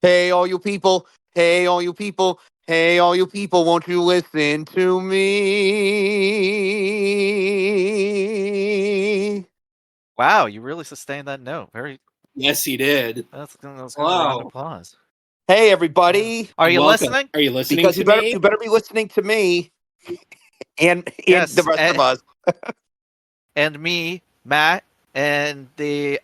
Hey, all you people. Hey, all you people. Hey, all you people. Won't you listen to me? Wow, you really sustained that note. Yes, he did. That's kind of a round of Wow. applause. Hey, everybody. Are you Welcome. listening? Are you listening Because to you better me? you better be listening to me and the Yes, rest of us. and me, Matt, and the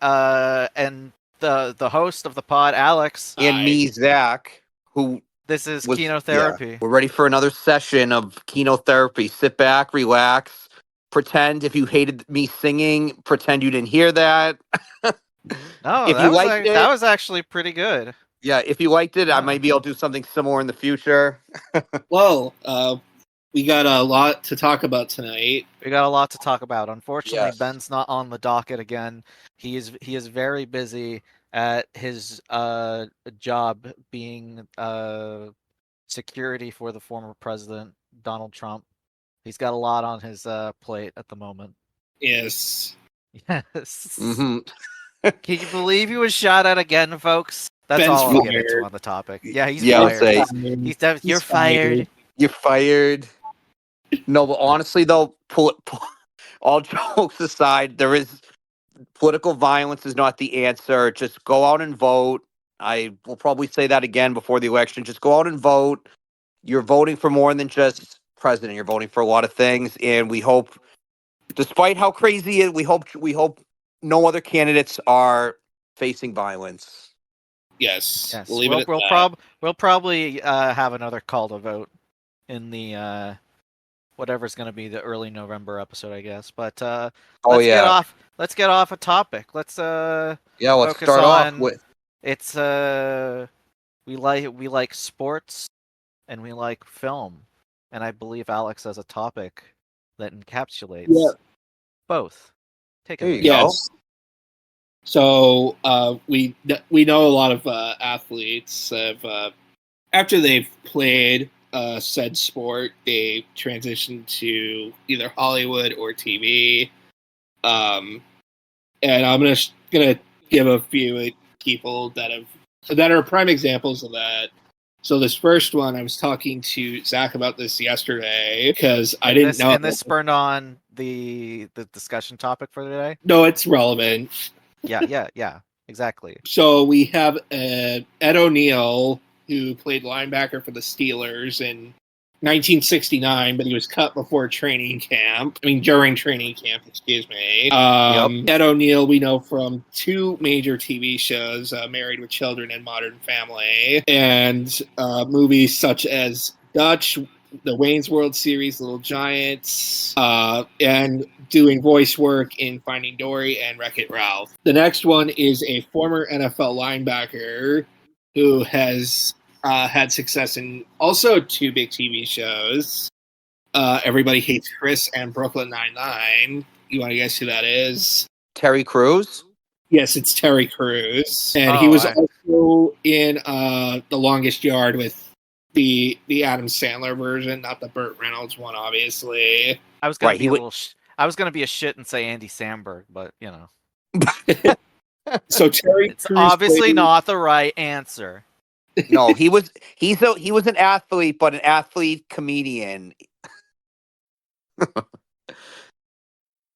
host of the pod, Alex. And me, Zach, who This is was Kino Therapy. We're ready for another session of Kino Therapy. Sit back, relax, pretend if you hated me singing, pretend you didn't hear that. No, If you liked that it, was actually pretty good. yeah, if you liked it, I Yeah. might be able to do something similar in the future. Well, we got a lot to talk about tonight. We got a lot to talk about. Unfortunately, Yes. Ben's not on the docket again. He is very busy at his job being security for the former president Donald Trump. He's got a lot on his plate at the moment. Yes. Yes. Mm-hmm. Can you believe he was shot at again, folks? That's Ben's all I'll get fired. into on the topic. Yeah, he's Yeah, I'll fired. say You're fired. you're fired. No, but honestly, though, all jokes aside, there is political violence is not the answer. Just go out and vote. I will probably say that again before the election. Just go out and vote. You're voting for more than just president. You're voting for a lot of things, and we hope, despite how crazy it, we hope no other candidates are facing violence. Yes. Yes, We'll leave it at that. we'll probably have another call to vote in the whatever's going to be the early November episode, I guess. But let's get off a topic. Let's Let's focus start off on with it's we like sports and we like film, and I believe Alex has a topic that encapsulates both. Take it There away. you go. Yes. So we know a lot of athletes have after they've played said sport, they transitioned to either Hollywood or TV. And I'm gonna give a few people that are prime examples of that. So this first one, I was talking to Zach about this yesterday because I didn't know. And this spurned on the discussion topic for today. No, it's relevant. Yeah, exactly. So we have Ed O'Neill, who played linebacker for the Steelers in 1969, but he was cut before training camp. I mean, during training camp, excuse me. Ed O'Neill, we know from two major TV shows, Married with Children and Modern Family, and movies such as Dutch, the Wayne's World series, Little Giants, and doing voice work in Finding Dory and Wreck-It Ralph. The next one is a former NFL linebacker who has had success in also two big TV shows. Everybody Hates Chris and Brooklyn Nine-Nine. You want to guess who that is? Terry Crews. Yes, it's Terry Crews. And he was also in The Longest Yard with the Adam Sandler version, not the Burt Reynolds one, obviously. I was gonna I was gonna be a shit and say Andy Samberg, but you know. So Terry it's Crews obviously not the right answer. No, he was an athlete, but an athlete comedian.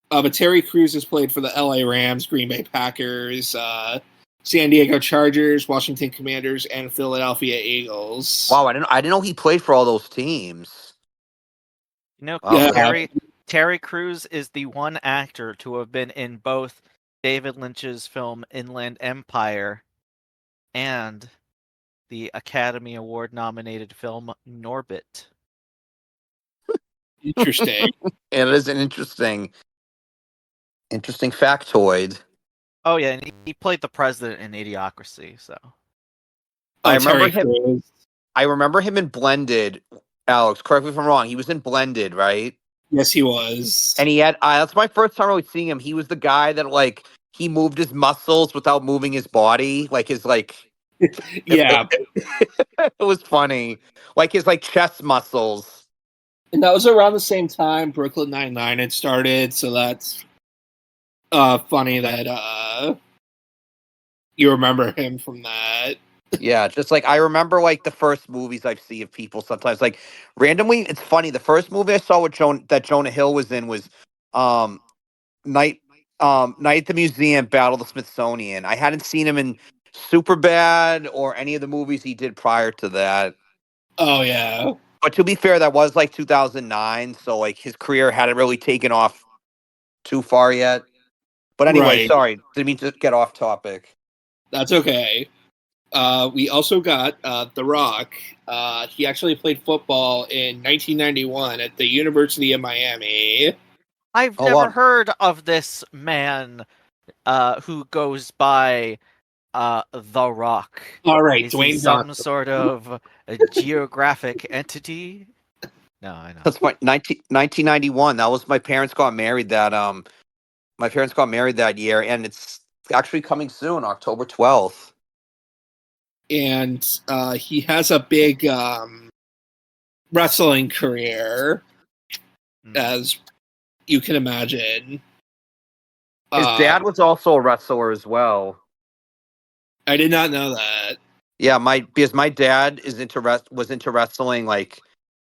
But Terry Crews has played for the LA Rams, Green Bay Packers, San Diego Chargers, Washington Commanders, and Philadelphia Eagles. Wow, I didn't know he played for all those teams. You know, Terry Crews is the one actor to have been in both David Lynch's film Inland Empire and the Academy Award nominated film Norbit. Interesting. It is an interesting factoid. Oh yeah, and he played the president in Idiocracy. So I remember him in Blended. Alex, correct me if I'm wrong. He was in Blended, right? Yes, he was. And he had that's my first time really seeing him. He was the guy that he moved his muscles without moving his body, yeah. It was funny, his chest muscles. And that was around the same time Brooklyn Nine-Nine had started, so that's funny that you remember him from that. Yeah, just like I remember like the first movies I see of people sometimes like randomly. It's funny. The first movie I saw with Jonah Hill was in was um Night Night at the Museum, Battle of the Smithsonian. I hadn't seen him in Superbad or any of the movies he did prior to that. Oh yeah. But to be fair, that was like 2009, so like his career hadn't really taken off too far yet. But anyway, Right. sorry, didn't mean to get off topic. That's okay. We also got The Rock. He actually played football in 1991 at the University of Miami. I've Oh never wow, heard of this man who goes by The Rock. All right, Is he Dwayne some Johnson. sort of a geographic entity? No, I know. that's my 1991. That was my parents got married that my parents got married that year, and it's actually coming soon, October 12th. And he has a big wrestling career, as you can imagine. His dad was also a wrestler as well. I did not know that. Yeah, because my dad is was into wrestling like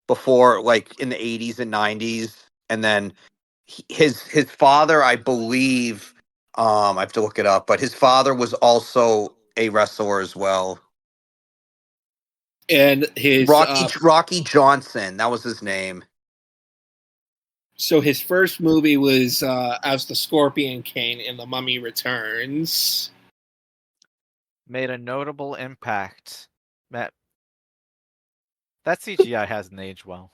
before, like in the 80s and 90s, and then his father, I believe, I have to look it up, but his father was also a wrestler as well. And his Rocky Johnson, that was his name. so his first movie was as the Scorpion King in The Mummy Returns. Made a notable impact. Matt, that CGI hasn't aged well.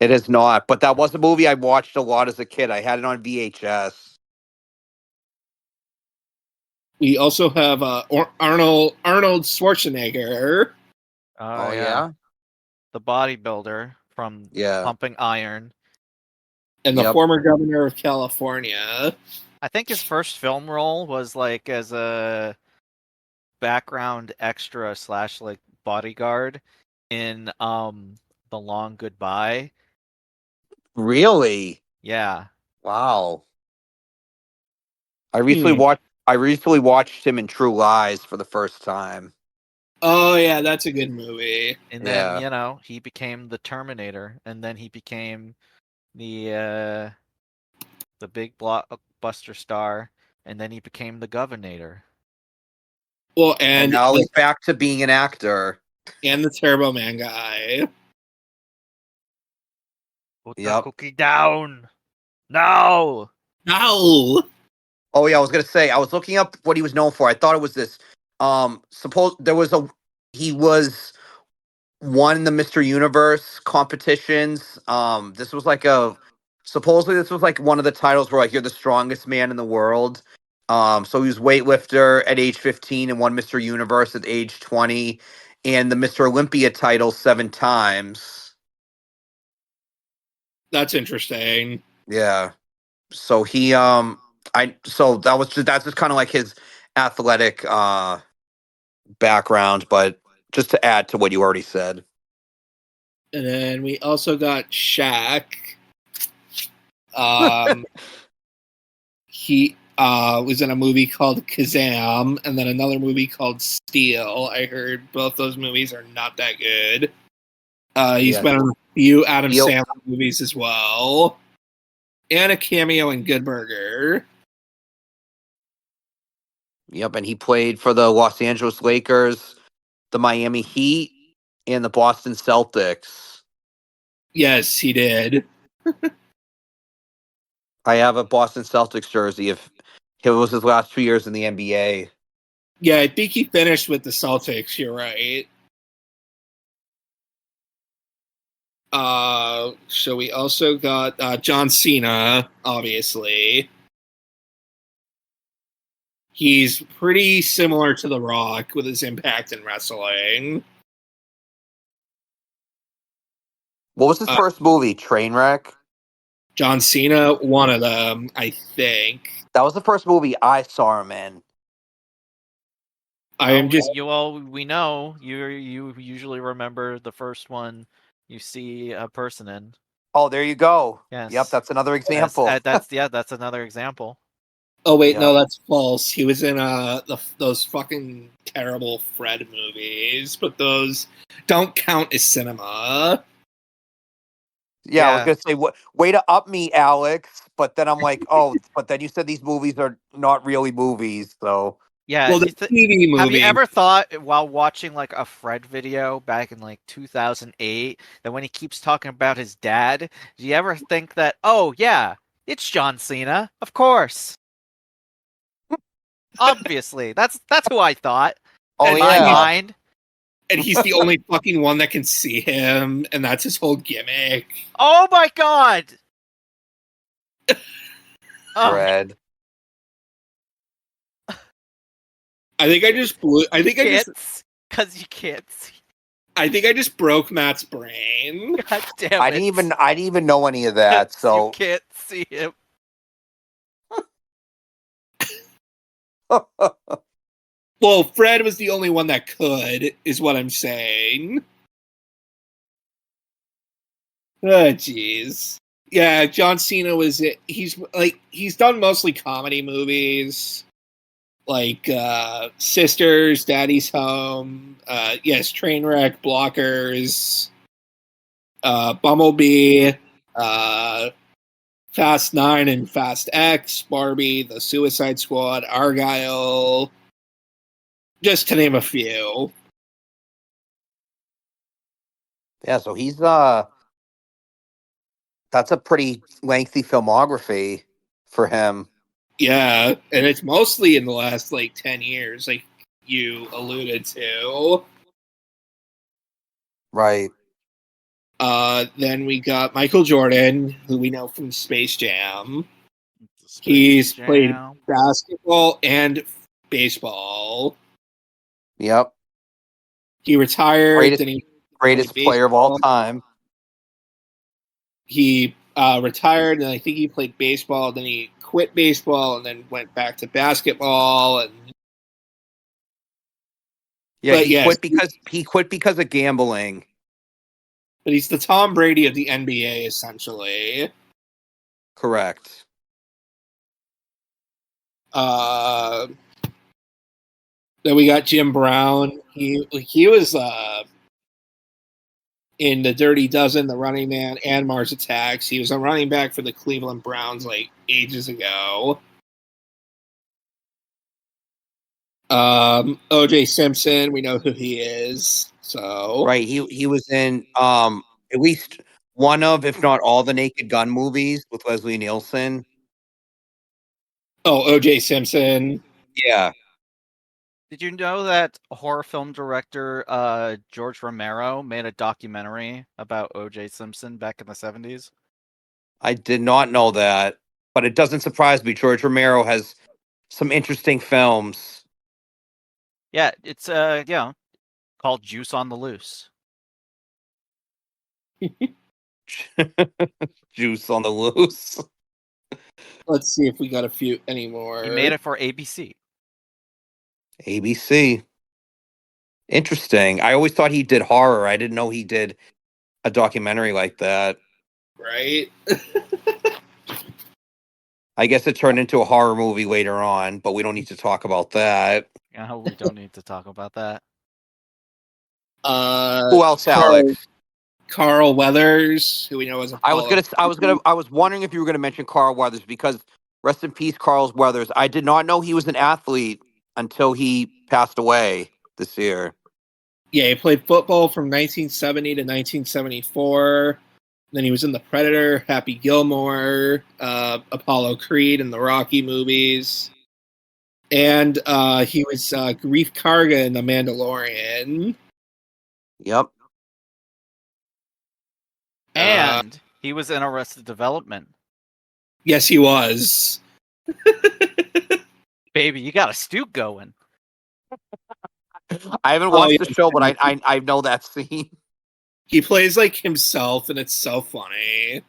It is not, but that was a movie I watched a lot as a kid. I had it on VHS. We also have Arnold Schwarzenegger. Oh yeah, The bodybuilder from yeah. Pumping Iron. And the Yep. former governor of California. I think his first film role was like as a background extra / like bodyguard in The Long Goodbye. Really? Yeah. Wow. I recently watched him in True Lies for the first time. Oh yeah, that's a good movie. And then, Yeah. he became the Terminator, and then he became the big blockbuster star, and then he became the Governator. Well, And now he's back to being an actor. And the Turbo Man guy. Put the cookie down. No. No. Oh yeah, I was gonna say I was looking up what he was known for. I thought it was this. He was won the Mr. Universe competitions. This was like supposedly this was like one of the titles where like you're the strongest man in the world. So he was weightlifter at age 15 and won Mr. Universe at age 20, and the Mr. Olympia title 7 times. That's interesting. Yeah. So that's just kind of like his athletic background, but just to add to what you already said. And then we also got Shaq. He was in a movie called Kazam, and then another movie called Steel. I heard both those movies are not that good. He's been in a few Adam Sandler movies as well, and a cameo in Good Burger. Yep, and he played for the Los Angeles Lakers, the Miami Heat, and the Boston Celtics. Yes, he did. I have a Boston Celtics jersey. If it was his last 2 years in the NBA. Yeah, I think he finished with the Celtics. You're right. So we also got John Cena, obviously. He's pretty similar to The Rock with his impact in wrestling. What was his first movie? Trainwreck? John Cena, one of them, I think. That was the first movie I saw him in. We know you usually remember the first one you see a person in. Oh, there you go. Yes. Yep, that's another example. That's another example. Oh wait, Yeah. no, that's false. He was in those fucking terrible Fred movies, but those don't count as cinema. Yeah, I was gonna say, way to up me, Alex. But then I'm like, oh, but then you said these movies are not really movies, so Yeah, Well, the TV movie. have you ever thought while watching like a Fred video back in like 2008 that when he keeps talking about his dad, do you ever think that, oh yeah, it's John Cena, of course, obviously, that's who I thought. oh And My yeah, mind. And he's the only fucking one that can see him, and that's his whole gimmick. Oh my god. Oh, Fred. I think I just blew. I think I just. because you can't see. I think I just broke Matt's brain. God damn it! I didn't even know any of that. So you can't see him. Well, Fred was the only one that could, is what I'm saying. Oh, jeez. Yeah, John Cena was. He's done mostly comedy movies, like Sisters, Daddy's Home, yes, Trainwreck, Blockers, Bumblebee, Fast 9 and Fast X, Barbie, The Suicide Squad, Argyle, just to name a few. yeah, so he's that's a pretty lengthy filmography for him. Yeah, and it's mostly in the last 10 years, like you alluded to. Right. Then we got Michael Jordan, who we know from Space Jam. He's played basketball and baseball. Yep. He retired. Greatest player of all time. He retired, and I think he played baseball. Then he quit baseball, and then went back to basketball. And he quit because of gambling. But he's the Tom Brady of the NBA, essentially. Correct. Then we got Jim Brown. He was in the Dirty Dozen, The Running Man, and Mars Attacks. He was a running back for the Cleveland Browns ages ago. O.J. Simpson, we know who he is. So right, he was in at least one of, if not all, the Naked Gun movies with Leslie Nielsen. Oh, O.J. Simpson. Yeah. Did you know that horror film director George Romero made a documentary about O.J. Simpson back in the 70s? I did not know that, but it doesn't surprise me. George Romero has some interesting films. Yeah, it's called Juice on the Loose. Juice on the Loose. Let's see if we got a few anymore. He made it for ABC. ABC. Interesting. I always thought he did horror. I didn't know he did a documentary like that. Right? I guess it turned into a horror movie later on, but we don't need to talk about that. Yeah, we don't need to talk about that. Who else, Alex? Carl Weathers, who we know as I was wondering if you were gonna mention Carl Weathers, because rest in peace, Carl Weathers. I did not know he was an athlete until he passed away this year. Yeah, he played football from 1970 to 1974. Then he was in The Predator, Happy Gilmore, Apollo Creed, and the Rocky movies. And he was Greef Karga in The Mandalorian. Yep. And he was in Arrested Development. Yes, he was. Baby, you got a stew going. I haven't watched the show, but I know that scene. He plays like himself, and it's so funny.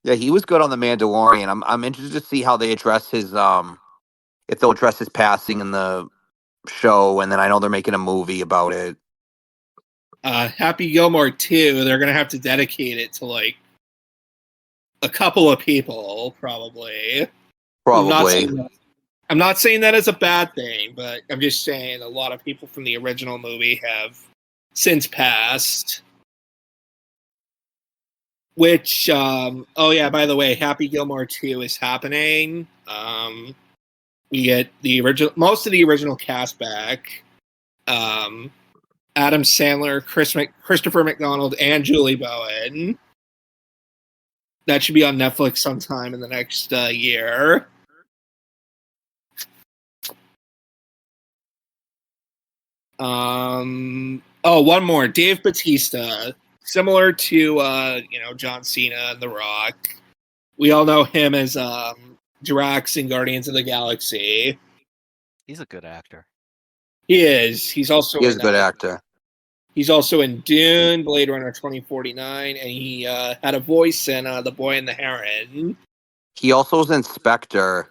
Yeah, he was good on The Mandalorian. I'm interested to see how they address his if they'll address his passing in the show, and then I know they're making a movie about it. Happy Gilmore 2, they're gonna have to dedicate it to a couple of people, probably. Probably. I'm not saying that is a bad thing, but I'm just saying a lot of people from the original movie have since passed. Which, oh yeah, by the way, Happy Gilmore 2 is happening. We get most of the original cast back. Adam Sandler, Christopher McDonald, and Julie Bowen. That should be on Netflix sometime in the next year. One more. Dave Bautista. Similar to John Cena and The Rock. We all know him as Drax in Guardians of the Galaxy. He's a good actor. He is. He's also a good actor. He's also in Dune, Blade Runner 2049, and he had a voice in The Boy and the Heron. He also was in Spectre.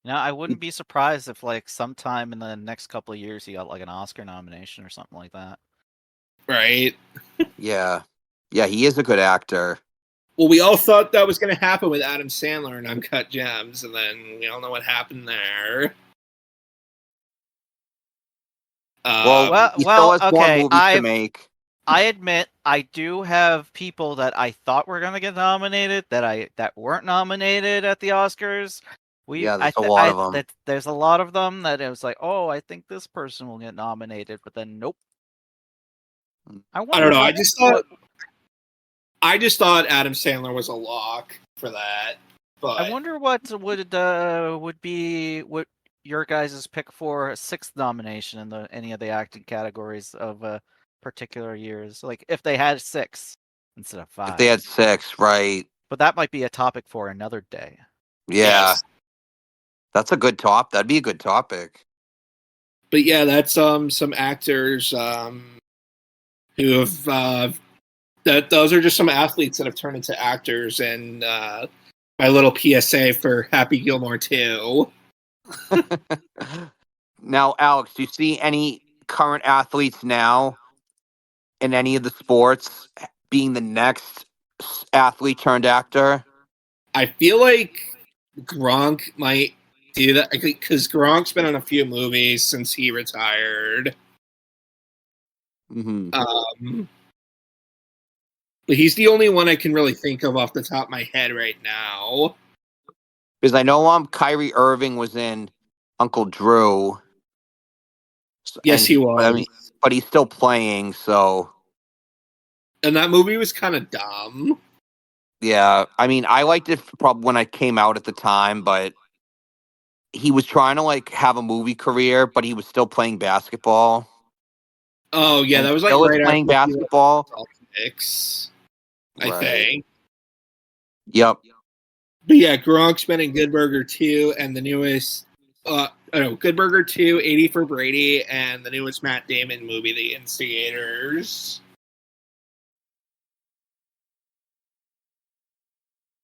Now, I wouldn't be surprised if, like, sometime in the next couple of years, he got like an Oscar nomination or something like that. Right. Yeah, he is a good actor. Well, we all thought that was going to happen with Adam Sandler in Uncut Gems, and then we all know what happened there. He still has more movies to make. I admit I do have people that I thought were going to get nominated that weren't nominated at the Oscars. There's a lot of them. There's a lot of them that it was like, oh, I think this person will get nominated, but then nope. I don't know. I just thought Adam Sandler was a lock for that. But I wonder what would be what your guys' pick for a sixth nomination in any of the acting categories of particular years. Like if they had 6 instead of 5. If they had 6, right? But that might be a topic for another day. Yeah, yes. That's a good top. That'd be a good topic. But yeah, that's some actors who have those are just some athletes that have turned into actors, and my little PSA for Happy Gilmore 2. Now, Alex, do you see any current athletes now in any of the sports being the next athlete turned actor? I feel like Gronk might do that because Gronk's been in a few movies since he retired. Mm-hmm. But he's the only one I can really think of off the top of my head right now. Because I know Kyrie Irving was in Uncle Drew. Yes, he was. But he's still playing, so. And that movie was kind of dumb. Yeah, I liked it probably when it came out at the time, but he was trying to have a movie career, but he was still playing basketball. Oh yeah, that was like right playing basketball. I think. Yep. But yeah, Gronk's been in Good Burger 2 and the newest Good Burger 2, 80 for Brady, and the newest Matt Damon movie, The Instigators.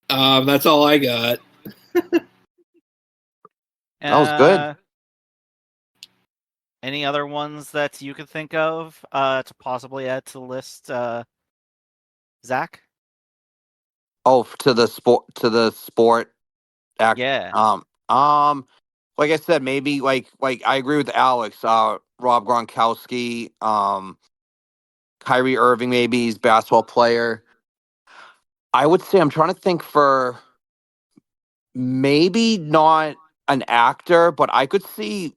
That's all I got. That was good. Any other ones that you could think of to possibly add to the list, Zach? Oh, to the sport act. Yeah. Like I said, maybe like I agree with Alex. Rob Gronkowski, Kyrie Irving, maybe he's a basketball player. I would say I'm trying to think for maybe not an actor, but I could see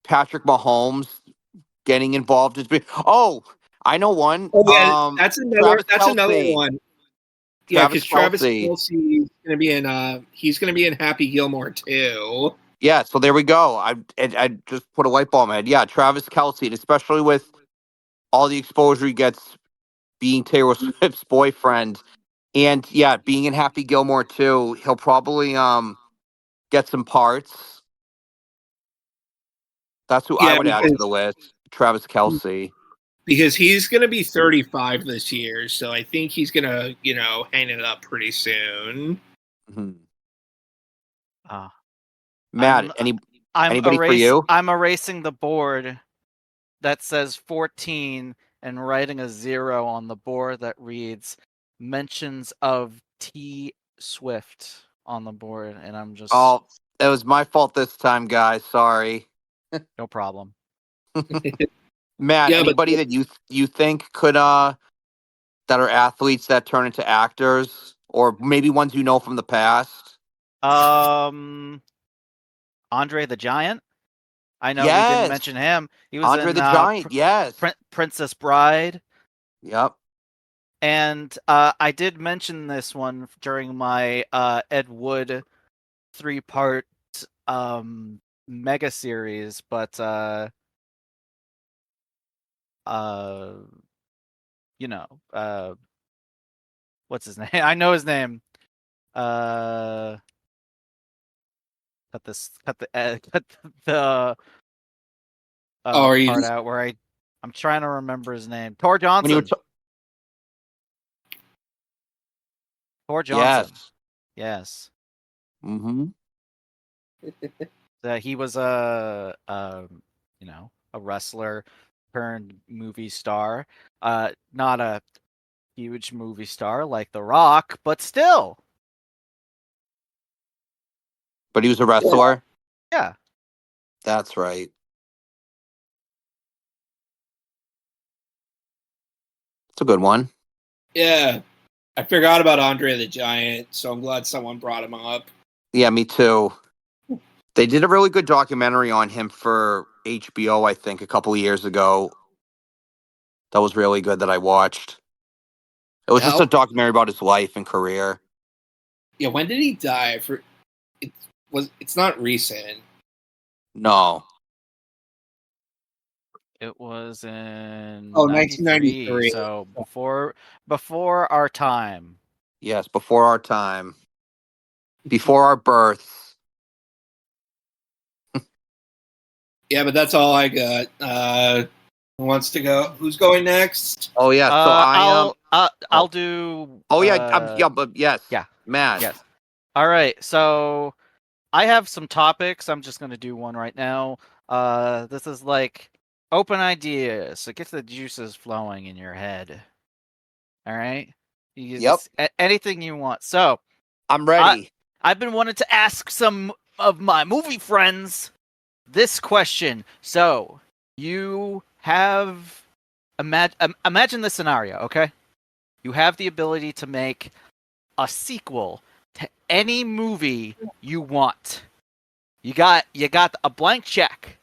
Patrick Mahomes getting involved. I know one. Oh yeah, that's another one. Yeah, because Travis Kelce is going to be in. He's going to be in Happy Gilmore 2. Yeah, so there we go. I just put a light bulb in my head. Yeah, Travis Kelce, and especially with all the exposure he gets being Taylor Swift's boyfriend, and yeah, being in Happy Gilmore 2, he'll probably get some parts. That's who I would add to the list. Travis Kelce. Because he's going to be 35 this year, so I think he's going to, hang it up pretty soon. Mm-hmm. Matt, anybody for you? I'm erasing the board that says 14 and writing a 0 on the board that reads mentions of T. Swift. on the board, and I'm just Oh, it was my fault this time, guys. Sorry. no problem. Matt, Yeah, but anybody that you think could that are athletes that turn into actors, or maybe ones you know from the past? Andre the Giant. I know we didn't Yes, mention him. He was Andre in the Giant. Yes. Princess Bride. Yep. And I did mention this one during my Ed Wood 3-part mega series, but you know, what's his name? I know his name. Cut the are you part just, out where I'm trying to remember his name. Tor When you were Johnson. Tor Johnson. yes. Yes. Mm-hmm. He was a wrestler turned movie star. Not a huge movie star like The Rock, but still. But he was a wrestler. Yeah. That's right. It's a good one. yeah. I forgot about Andre the Giant, so I'm glad someone brought him up. Yeah, me too. They did a really good documentary on him for HBO, I think, a couple of years ago. That was really good that I watched. It was just Now, a documentary about his life and career. yeah, when did he die? It's not recent. No. It was in Oh, 93, 1993. so before our time. Yes, before our time. Before our births. Yeah, but that's all I got. Who wants to go? Who's going next? Oh yeah, so I am. I'll do. Oh yeah, yeah, but yes, Yeah. Matt. Yes. All right. So I have some topics. I'm just gonna do one right now. This is like open ideas. So get the juices flowing in your head. All right. You Yep. just anything you want. So I'm ready. I've been wanting to ask some of my movie friends this question. So you have imagine this scenario, okay? You have the ability to make a sequel to any movie you want. You got a blank check.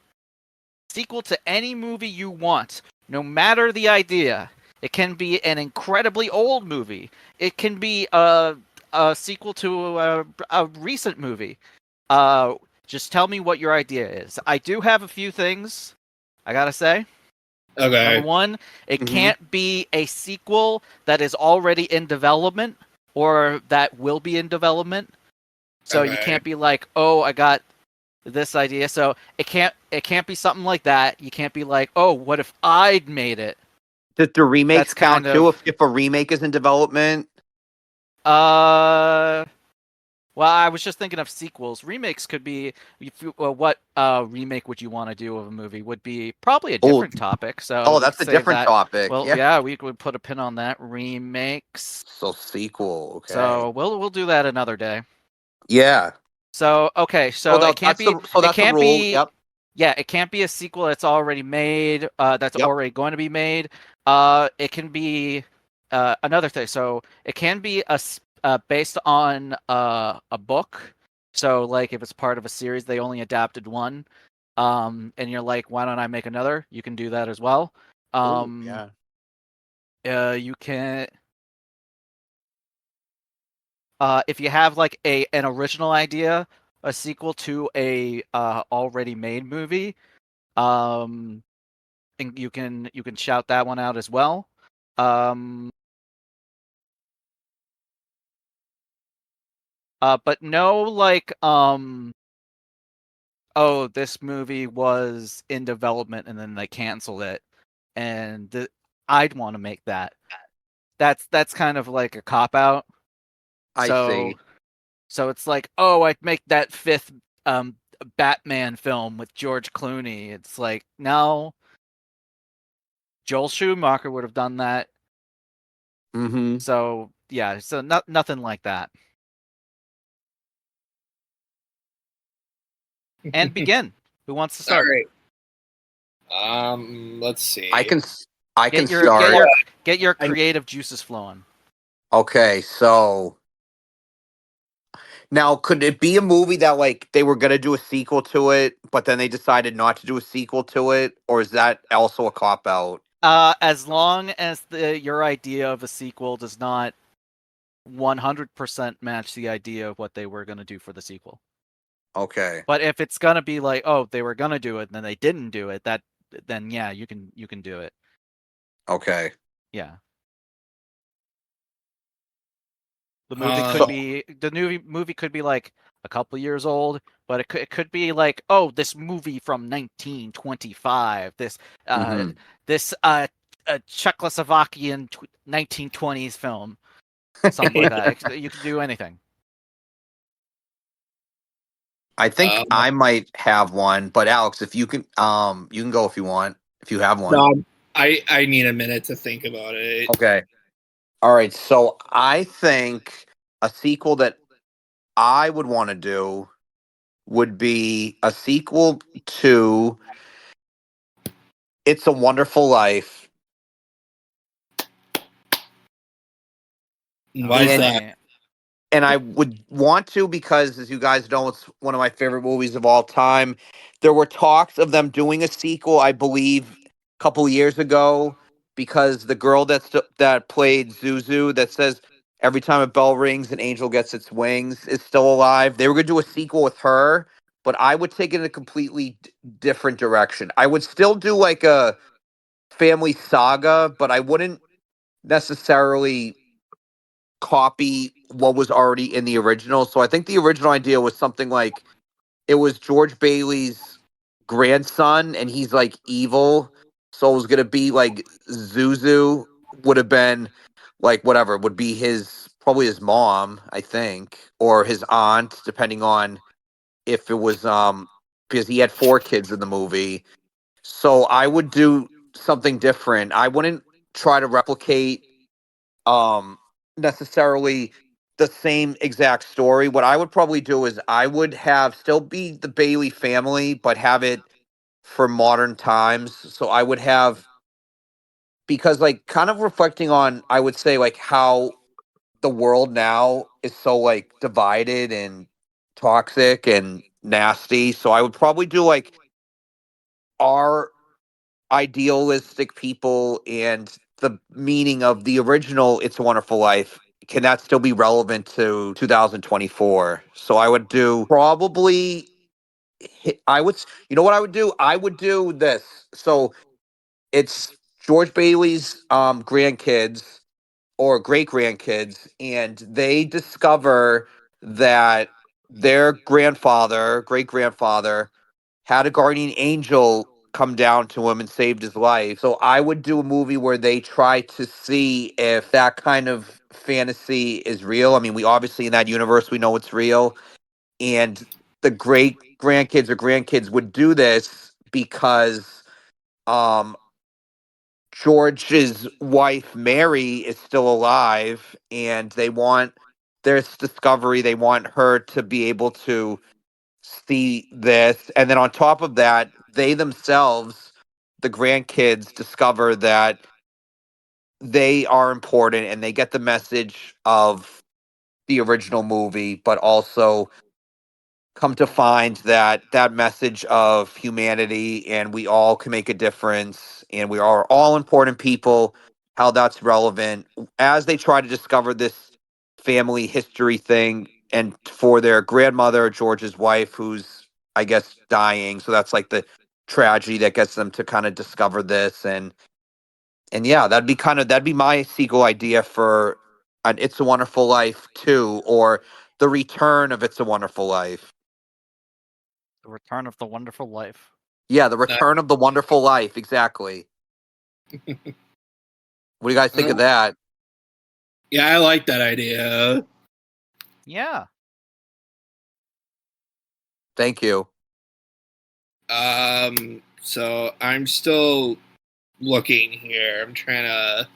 Sequel to any movie you want, no matter the idea. It can be an incredibly old movie. It can be a sequel to a recent movie. Just tell me what your idea is. I do have a few things I gotta say. Okay. Number one, it can't be a sequel that is already in development or that will be in development. So you can't be like, oh, I got this idea. So it can't be something like that. You can't be like, oh, what if I'd made it? Does the remakes That's count kind too? of- If a remake is in development? Well, I was just thinking of sequels. Remakes could be. What remake would you want to do of a movie? Would be probably a different topic. So we that's could a save different that. topic. Well, yeah, we could put a pin on that. Remakes. So sequel, okay. So we'll do that another day. Yeah. So okay, so it can't be. That's the rule. Yep. Yeah, it can't be a sequel that's already made. That's Yep. already going to be made. It can be another thing. So it can be based on a book. So like if it's part of a series, they only adapted one. And you're like, why don't I make another? You can do that as well. Yeah. You can. If you have like an original idea, a sequel to a already made movie, and you can shout that one out as well. But no, like oh, this movie was in development and then they canceled it, and I'd want to make that. That's kind of like a cop out. I see. So it's like, oh, I'd make that fifth Batman film with George Clooney. It's like, no, Joel Schumacher would have done that. Mm-hmm. So yeah, so nothing like that. And begin. Who wants to start? All right. Let's see. I can Get start. your creative juices flowing. Okay, so now could it be a movie that like they were gonna do a sequel to it, but then they decided not to do a sequel to it, or is that also a cop out? As long as your idea of a sequel does not 100% match the idea of what they were going to do for the sequel. Okay. But if it's going to be like, oh, they were going to do it and then they didn't do it, then yeah, you can do it. Okay. Yeah. The movie could be like a couple years old, but it could be like, oh, this movie from 1925, this Czechoslovakian 1920s film, something like that. You can do anything. I think I might have one, but Alex, if you can go if you want, if you have one. No, I need a minute to think about it. Okay. All right. So I think a sequel that I would want to do would be a sequel to It's a Wonderful Life. Why is that? And I would want to because, as you guys know, it's one of my favorite movies of all time. There were talks of them doing a sequel, I believe, a couple years ago, because the girl that played Zuzu, that says every time a bell rings, an angel gets its wings, is still alive. They were going to do a sequel with her, but I would take it in a completely different direction. I would still do like a family saga, but I wouldn't necessarily copy what was already in the original. So I think the original idea was something like it was George Bailey's grandson and he's like evil. So it was gonna be like Zuzu would have been like whatever, would be his probably his mom, I think, or his aunt, depending on if it was because he had 4 kids in the movie. So I would do something different. I wouldn't try to replicate um necessarily the same exact story. What I would probably do is I would have still be the Bailey family, but have it for modern times. So I would have because like kind of reflecting on I would say like how the world now is so like divided and toxic and nasty. So I would probably do like our idealistic people and the meaning of the original It's a Wonderful Life, can that still be relevant to 2024? So I would do probably you know what I would do? I would do this. So it's George Bailey's grandkids or great grandkids, and they discover that their great grandfather, had a guardian angel come down to him and saved his life. So I would do a movie where they try to see if that kind of fantasy is real. I mean, we obviously in that universe we know it's real, and the great grandkids or grandkids would do this because um George's wife Mary is still alive, and they want this discovery. They want her to be able to see this, and then on top of that, they themselves, the grandkids, discover that they are important, and they get the message of the original movie, but also come to find that that message of humanity and we all can make a difference and we are all important people, how that's relevant as they try to discover this family history thing, and for their grandmother, George's wife, who's I guess dying, so that's like the tragedy that gets them to kind of discover this. And yeah, that'd be my sequel idea for an It's a Wonderful Life 2, or the return of It's a Wonderful Life. The Return of the Wonderful Life. Yeah, the Return of the Wonderful Life, exactly. What do you guys think of that? Yeah, I like that idea. Yeah. Thank you. So I'm still looking here. I'm trying to.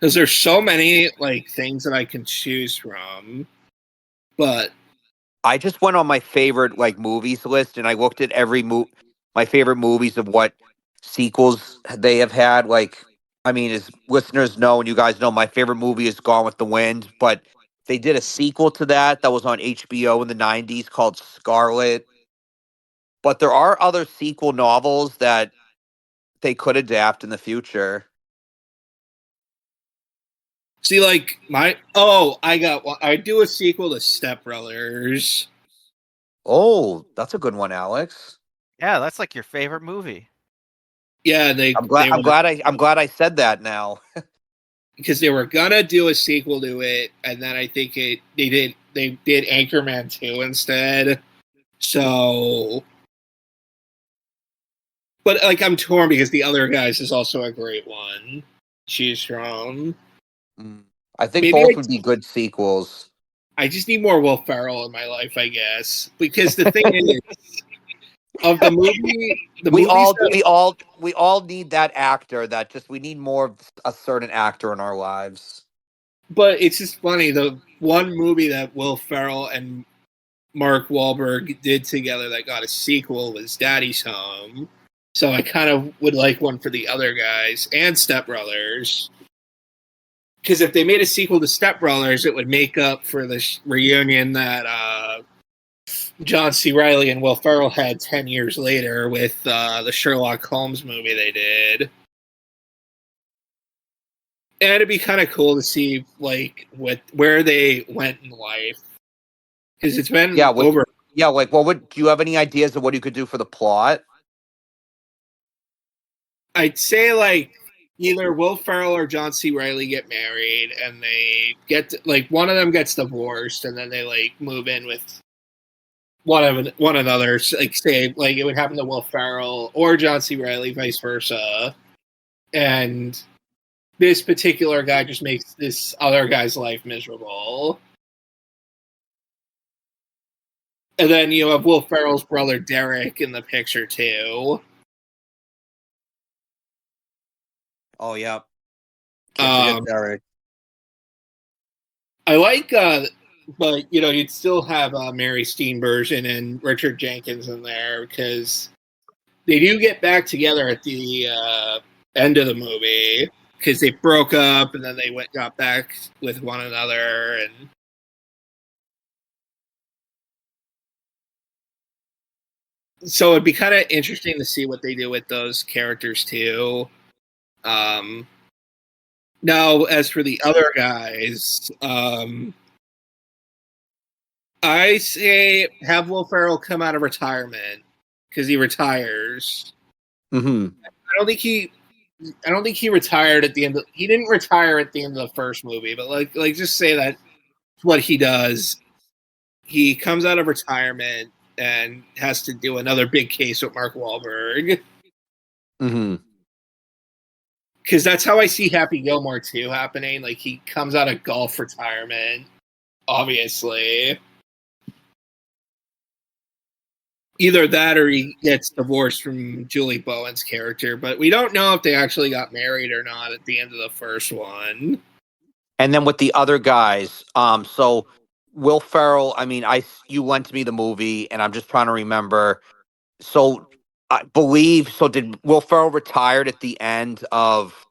Because there's so many like things that I can choose from, but I just went on my favorite like movies list and I looked at my favorite movies of what sequels they have had. Like, I mean, as listeners know and you guys know, my favorite movie is Gone with the Wind, but they did a sequel to that was on HBO in the '90s called Scarlet. But there are other sequel novels that they could adapt in the future. see, like I got one. I do a sequel to Step Brothers. Oh, that's a good one, Alex. Yeah, that's like your favorite movie. Yeah, I'm glad I said that now. because they were gonna do a sequel to it, and then I think they did Anchorman 2 instead. So, but like I'm torn because The Other Guys is also a great one. Choose from. I think Maybe both would be good sequels. I just need more Will Ferrell in my life, I guess. Because the thing is, of the movie, we all need that actor that just we need more of a certain actor in our lives. But it's just funny. The one movie that Will Ferrell and Mark Wahlberg did together that got a sequel was Daddy's Home. So I kind of would like one for The Other Guys and Step Brothers. Because if they made a sequel to Step Brothers, it would make up for the reunion that John C. Reilly and Will Ferrell had 10 years later with the Sherlock Holmes movie they did. And it'd be kind of cool to see like where they went in life. Because it's been over. Yeah, like do you have any ideas of what you could do for the plot? I'd say like either Will Ferrell or John C. Reilly get married, and they like one of them gets divorced, and then they like move in with one another. Like say like it would happen to Will Ferrell or John C. Reilly, vice versa, and this particular guy just makes this other guy's life miserable. And then you have Will Ferrell's brother Derek in the picture too. Oh yeah. Derek. I like but you'd still have Mary Steenburgen and Richard Jenkins in there because they do get back together at the end of the movie because they broke up and then they got back with one another. And so it'd be kind of interesting to see what they do with those characters too. Now, as for the other guys, I say have Will Ferrell come out of retirement because he retires. Mm-hmm. I don't think he retired at the end. He didn't retire at the end of the first movie, but like just say that what he does. He comes out of retirement and has to do another big case with Mark Wahlberg. Mm-hmm. Because that's how I see Happy Gilmore 2 happening. Like he comes out of golf retirement, obviously. Either that or he gets divorced from Julie Bowen's character, but we don't know if they actually got married or not at the end of the first one. And then with the other guys, so Will Ferrell, I mean, you lent me the movie, and I'm just trying to remember. So I believe, did Will Ferrell retired at the end of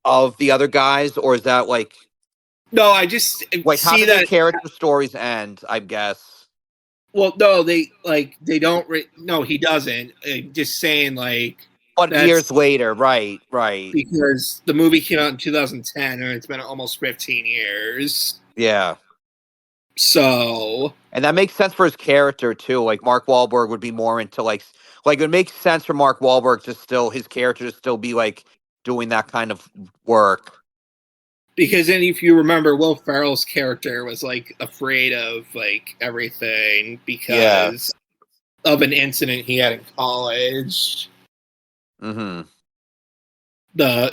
the other guys, or is that like No, I just how see did that their character stories end? I guess. Well, no, they don't. No, he doesn't. Just saying, like, But years later, right? Because the movie came out in 2010, and it's been almost 15 years. Yeah. So, and that makes sense for his character too. Like Mark Wahlberg would be more into like it makes sense for Mark Wahlberg to his character to still be like doing that kind of work. Because then, if you remember, Will Ferrell's character was like afraid of like everything because of an incident he had in college. Mm-hmm.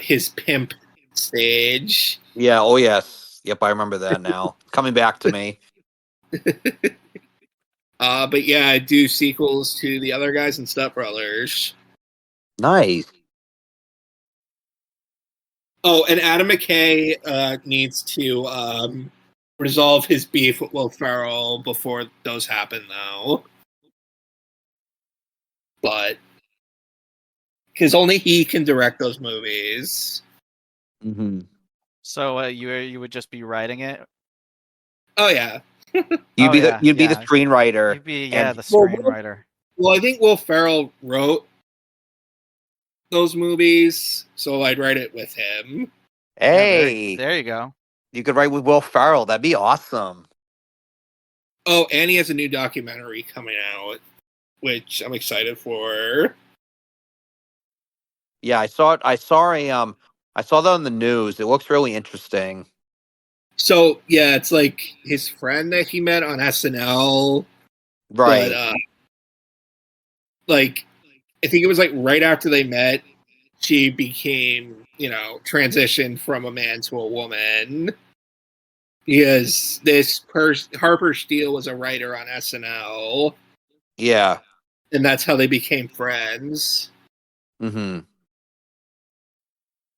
His pimp stage. Yeah. Oh yes. Yep. I remember that now. Coming back to me. But yeah, I do sequels to the other guys and Step Brothers. Nice. Oh, and Adam McKay needs to resolve his beef with Will Ferrell before those happen, though. But because only he can direct those movies. Mm-hmm. So you would just be writing it? Oh yeah, You'd be the yeah. screenwriter. You'd be the Well, screenwriter. Well, I think Will Ferrell wrote those movies, so I'd write it with him. Hey, Yeah, there you go. you could write with Will Ferrell. That'd be awesome. Oh, and he has a new documentary coming out, which I'm excited for. Yeah, I saw it. I saw that on the news. It looks really interesting. So yeah, it's like his friend that he met on SNL, Right. but like I think it was like right after they met, she became, transitioned from a man to a woman. Because Harper Steele was a writer on SNL, Yeah. and that's how they became friends. Mm-hmm.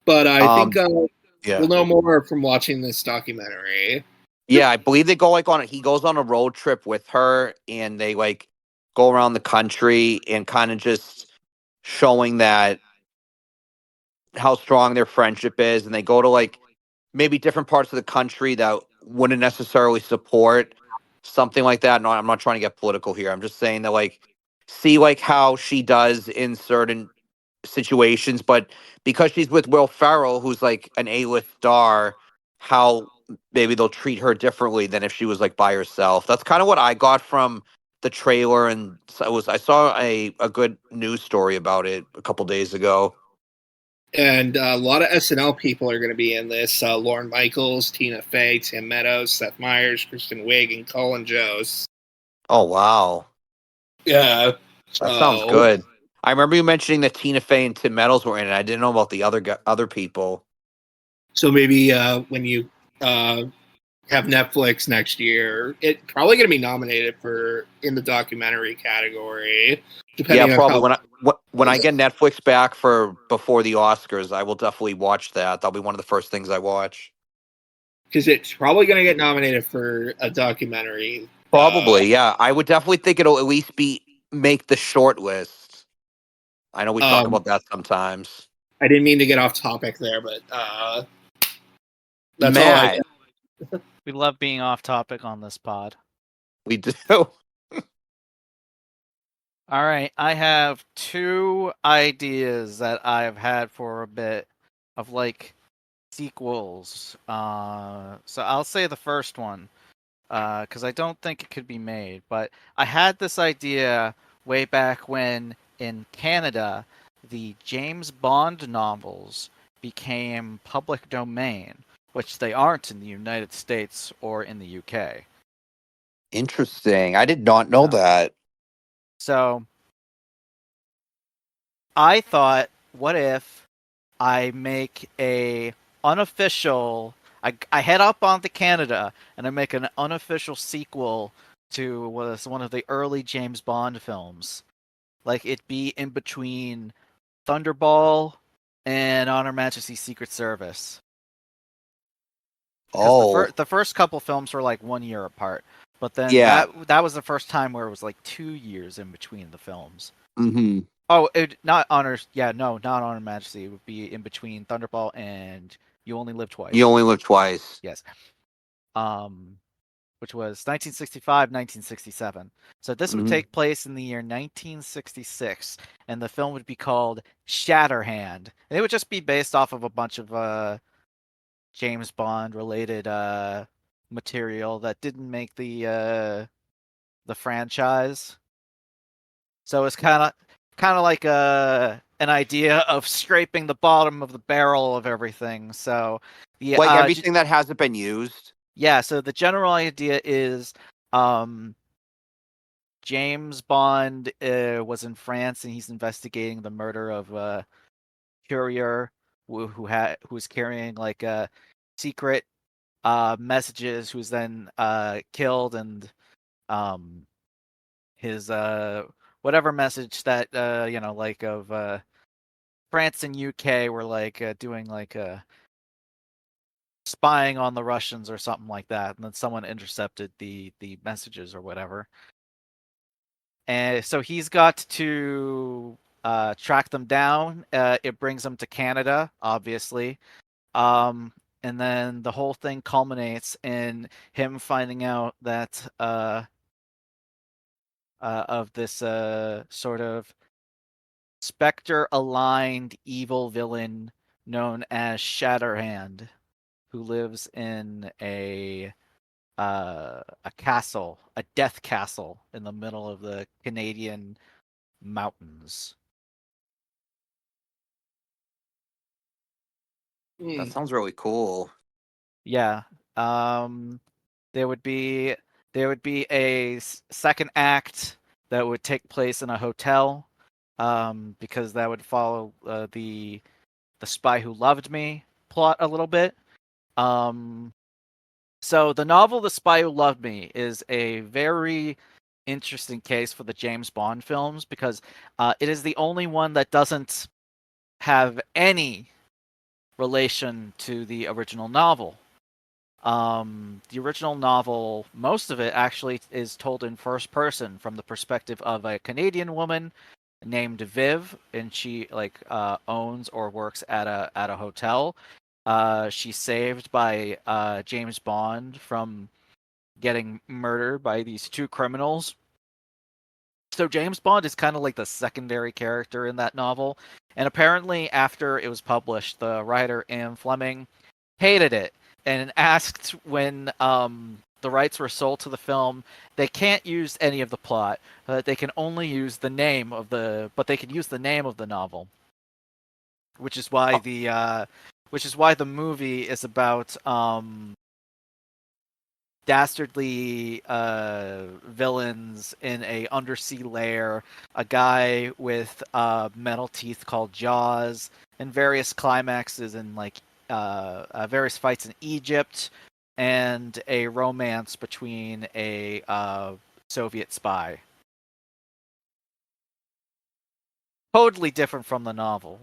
But I think Yeah. we'll know more from watching this documentary. Yeah, I believe they go he goes on a road trip with her and they like go around the country and kind of just showing that how strong their friendship is, and they go to like maybe different parts of the country that wouldn't necessarily support something like that. No, I'm not trying to get political here. I'm just saying that like see like how she does in certain situations, but because she's with Will Ferrell, who's like an A-list star, how maybe they'll treat her differently than if she was like by herself. That's kind of what I got from the trailer, and I saw a good news story about it a couple days ago. And a lot of SNL people are going to be in this. Lorne Michaels, Tina Fey, Tim Meadows, Seth Meyers, Kristen Wiig, and Colin Jost. Oh wow, Yeah. that sounds good. I remember you mentioning that Tina Fey and Tim Meadows were in it. I didn't know about the other people. So maybe when you have Netflix next year, it's probably going to be nominated for in the documentary category. Depending Yeah, on probably how when I get Netflix back for before the Oscars, I will definitely watch that. That'll be one of the first things I watch. because it's probably going to get nominated for a documentary. Probably, yeah. I would definitely think it'll at least make the short list. I know we talk about that sometimes. I didn't mean to get off topic there, but that's all I. Matt, We love being off topic on this pod. we do. All right, I have two ideas that I've had for a bit of like sequels. So I'll say the first one because I don't think it could be made. But I had this idea way back when in Canada, the James Bond novels became public domain, which they aren't in the United States or in the UK. Interesting. I did not know that. So I thought, what if I make a unofficial. I head up onto Canada and I make an unofficial sequel to was one of the early James Bond films. Like it be in between Thunderball and On Her Majesty's Secret Service. Because Oh, the first couple films were like 1 year apart, but then yeah. that was the first time where it was like 2 years in between the films. Mm-hmm. Oh, not Honor. Yeah, no, not Honor Majesty. It would be in between Thunderball and You Only Live Twice. You only live twice. Yes. Which was 1965, 1967. So this would take place in the year 1966, and the film would be called Shatterhand. And it would just be based off of a bunch of James Bond related material that didn't make the franchise. So it's kind of like an idea of scraping the bottom of the barrel of everything. So Like everything that hasn't been used. Yeah, so the general idea is James Bond was in France and he's investigating the murder of a courier who was carrying like secret messages, who's then killed, and his whatever message that like of France and UK were like doing like spying on the Russians or something like that, and then someone intercepted the messages or whatever. And so he's got to track them down. It brings them to Canada, obviously. And then the whole thing culminates in him finding out that of this sort of Spectre-aligned evil villain known as Shatterhand, who lives in a castle, a death castle in the middle of the Canadian mountains. That sounds really cool. Yeah. There would be a second act that would take place in a hotel, because that would follow the Spy Who Loved Me plot a little bit. So the novel The Spy Who Loved Me is a very interesting case for the James Bond films because it is the only one that doesn't have any relation to the original novel. The original novel, most of it actually is told in first person from the perspective of a Canadian woman named Viv, and she owns or works at a hotel. She's saved by James Bond from getting murdered by these two criminals. So James Bond is kind of like the secondary character in that novel. And apparently after it was published, the writer Ian Fleming hated it and asked when the rights were sold to the film, they can't use any of the plot. They can only use the name of the novel. Which is why the movie is about dastardly villains in a undersea lair, a guy with metal teeth called Jaws, and various climaxes and various fights in Egypt, and a romance between a Soviet spy. Totally different from the novel.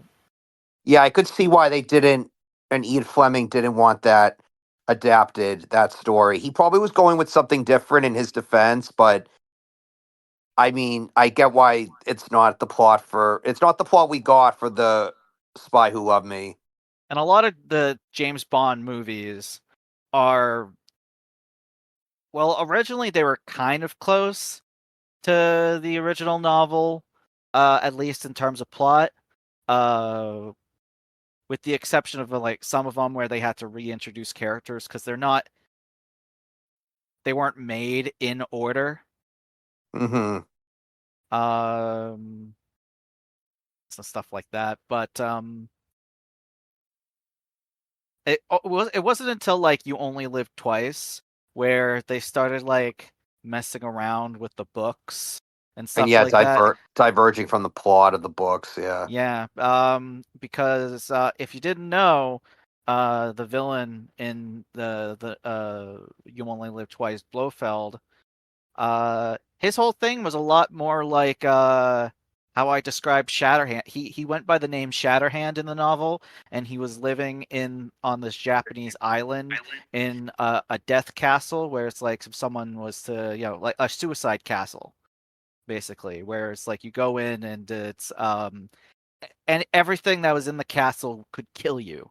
Yeah, I could see why they didn't, and Ian Fleming didn't want that adapted, that story. He probably was going with something different in his defense, but I mean, I get why it's not the plot we got for the Spy Who Loved Me. And a lot of the James Bond movies are, well, originally they were kind of close to the original novel, at least in terms of plot, with the exception of some of them where they had to reintroduce characters because they weren't made in order. Mm-hmm. So stuff like that, but it wasn't until You Only Live Twice where they started messing around with the books and stuff And yeah, like that. diverging from the plot of the books, yeah. Yeah, because if you didn't know, the villain in the You Only Live Twice, Blofeld, his whole thing was a lot more like how I described Shatterhand. He went by the name Shatterhand in the novel, and he was living on this Japanese island in a death castle where it's if someone was to like a suicide castle, basically, where it's you go in and it's and everything that was in the castle could kill you.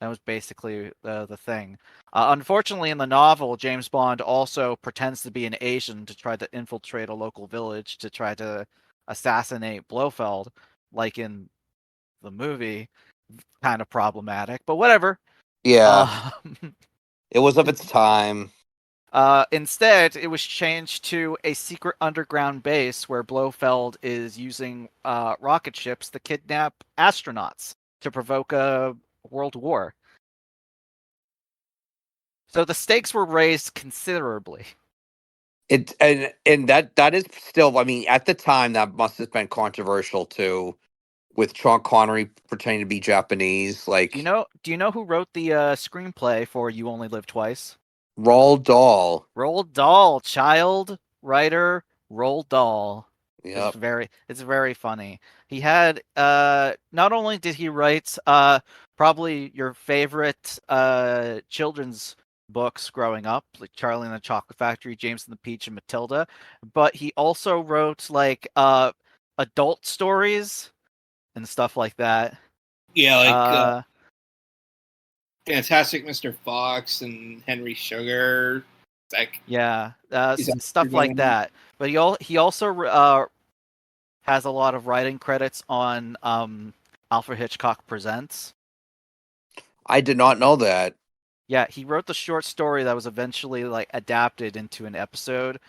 That was basically the thing. Unfortunately, in the novel, James Bond also pretends to be an Asian to try to infiltrate a local village to try to assassinate Blofeld, like in the movie. Kind of problematic, but whatever. Yeah. It was of its time. Instead, it was changed to a secret underground base where Blofeld is using rocket ships to kidnap astronauts to provoke a world war. So the stakes were raised considerably. And that is still, I mean, at the time that must have been controversial too, with Sean Connery pretending to be Japanese. Do you know who wrote the screenplay for You Only Live Twice? Roald Dahl. Roald Dahl, child writer Roald Dahl. Yep. It's very funny. He had not only did he write probably your favorite children's books growing up, like Charlie and the Chocolate Factory, James and the Peach, and Matilda, but he also wrote like adult stories and stuff like that. Yeah, like Fantastic Mr. Fox and Henry Sugar. Stuff like that. But he also has a lot of writing credits on Alfred Hitchcock Presents. I did not know that. Yeah, he wrote the short story that was eventually like adapted into an episode.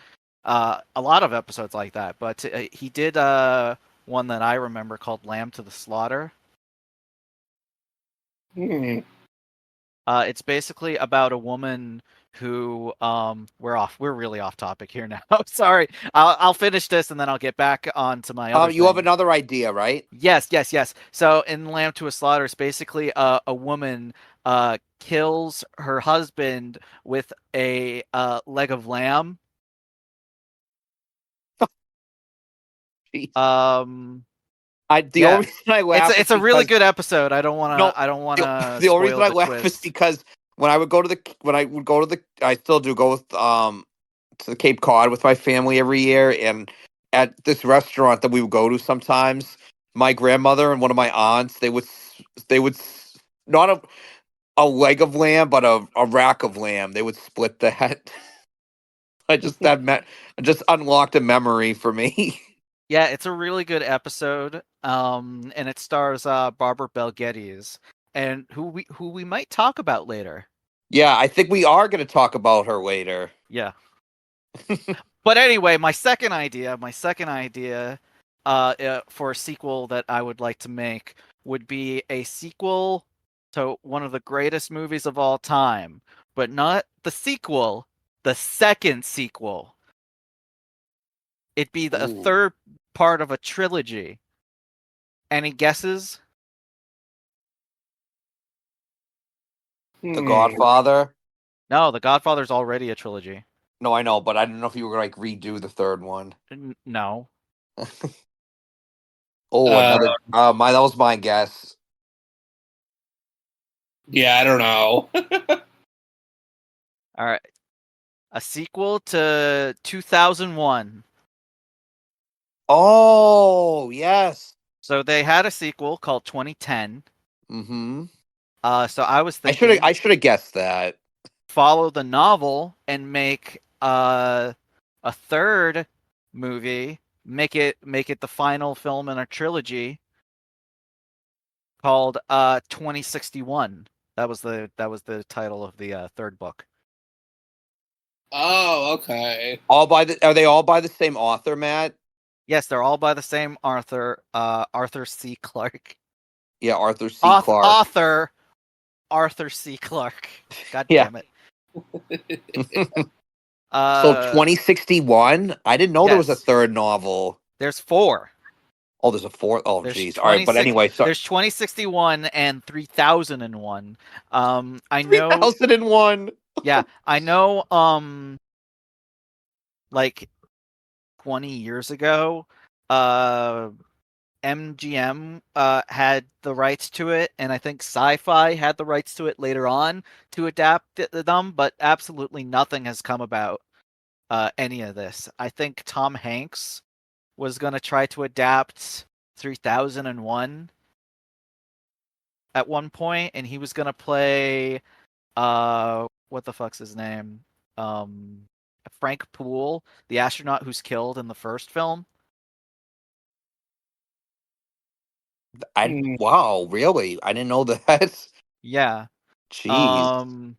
A lot of episodes like that, but he did one that I remember called Lamb to the Slaughter. It's basically about a woman who we're really off topic here now. Sorry. I'll finish this and then I'll get back on to my other You have another idea, right? Yes. So in Lamb to a Slaughter, it's basically a woman kills her husband with a leg of lamb. Jeez. Only reason I laugh it's a really good episode. I don't want to the only reason I laugh twist. is because when I would go to the I still do go with to the Cape Cod with my family every year, and at this restaurant that we would go to sometimes, my grandmother and one of my aunts, they would not a leg of lamb, but a rack of lamb. They would split that. I just unlocked a memory for me. Yeah, it's a really good episode. And it stars Barbara Bel Geddes, and who we might talk about later. Yeah, I think we are going to talk about her later. Yeah. But anyway, my second idea for a sequel that I would like to make would be a sequel to one of the greatest movies of all time, but not the sequel, the second sequel. It'd be the third part of a trilogy. Any guesses? The Godfather? No, The Godfather's already a trilogy. No, I know, but I don't know if you were going to like redo the third one. No. Another. That was my guess. Yeah, I don't know. All right. A sequel to 2001. Oh, yes. So they had a sequel called 2010. Mm-hmm. So I was thinking I should have guessed that. Follow the novel and make a third movie, make it the final film in a trilogy called 2061. That was the title of the third book. Oh, okay. Are they all by the same author, Matt? Yes, they're all by the same Arthur C. Clarke. Yeah, Arthur C. Clarke. Author Arthur C. Clarke. God damn it. So 2061? I didn't know there was a third novel. There's 4. Oh, there's a fourth. Oh, jeez. All right, but anyway, there's 2061 and 3001. I know 3001. Yeah, I know. Like 20 years ago, MGM had the rights to it, and I think Sci-Fi had the rights to it later on to adapt them, but absolutely nothing has come about any of this. I think Tom Hanks was going to try to adapt 3001 at one point, and he was going to play what the fuck's his name? Frank Poole, the astronaut who's killed in the first film. Wow, really? I didn't know that. Yeah. Jeez.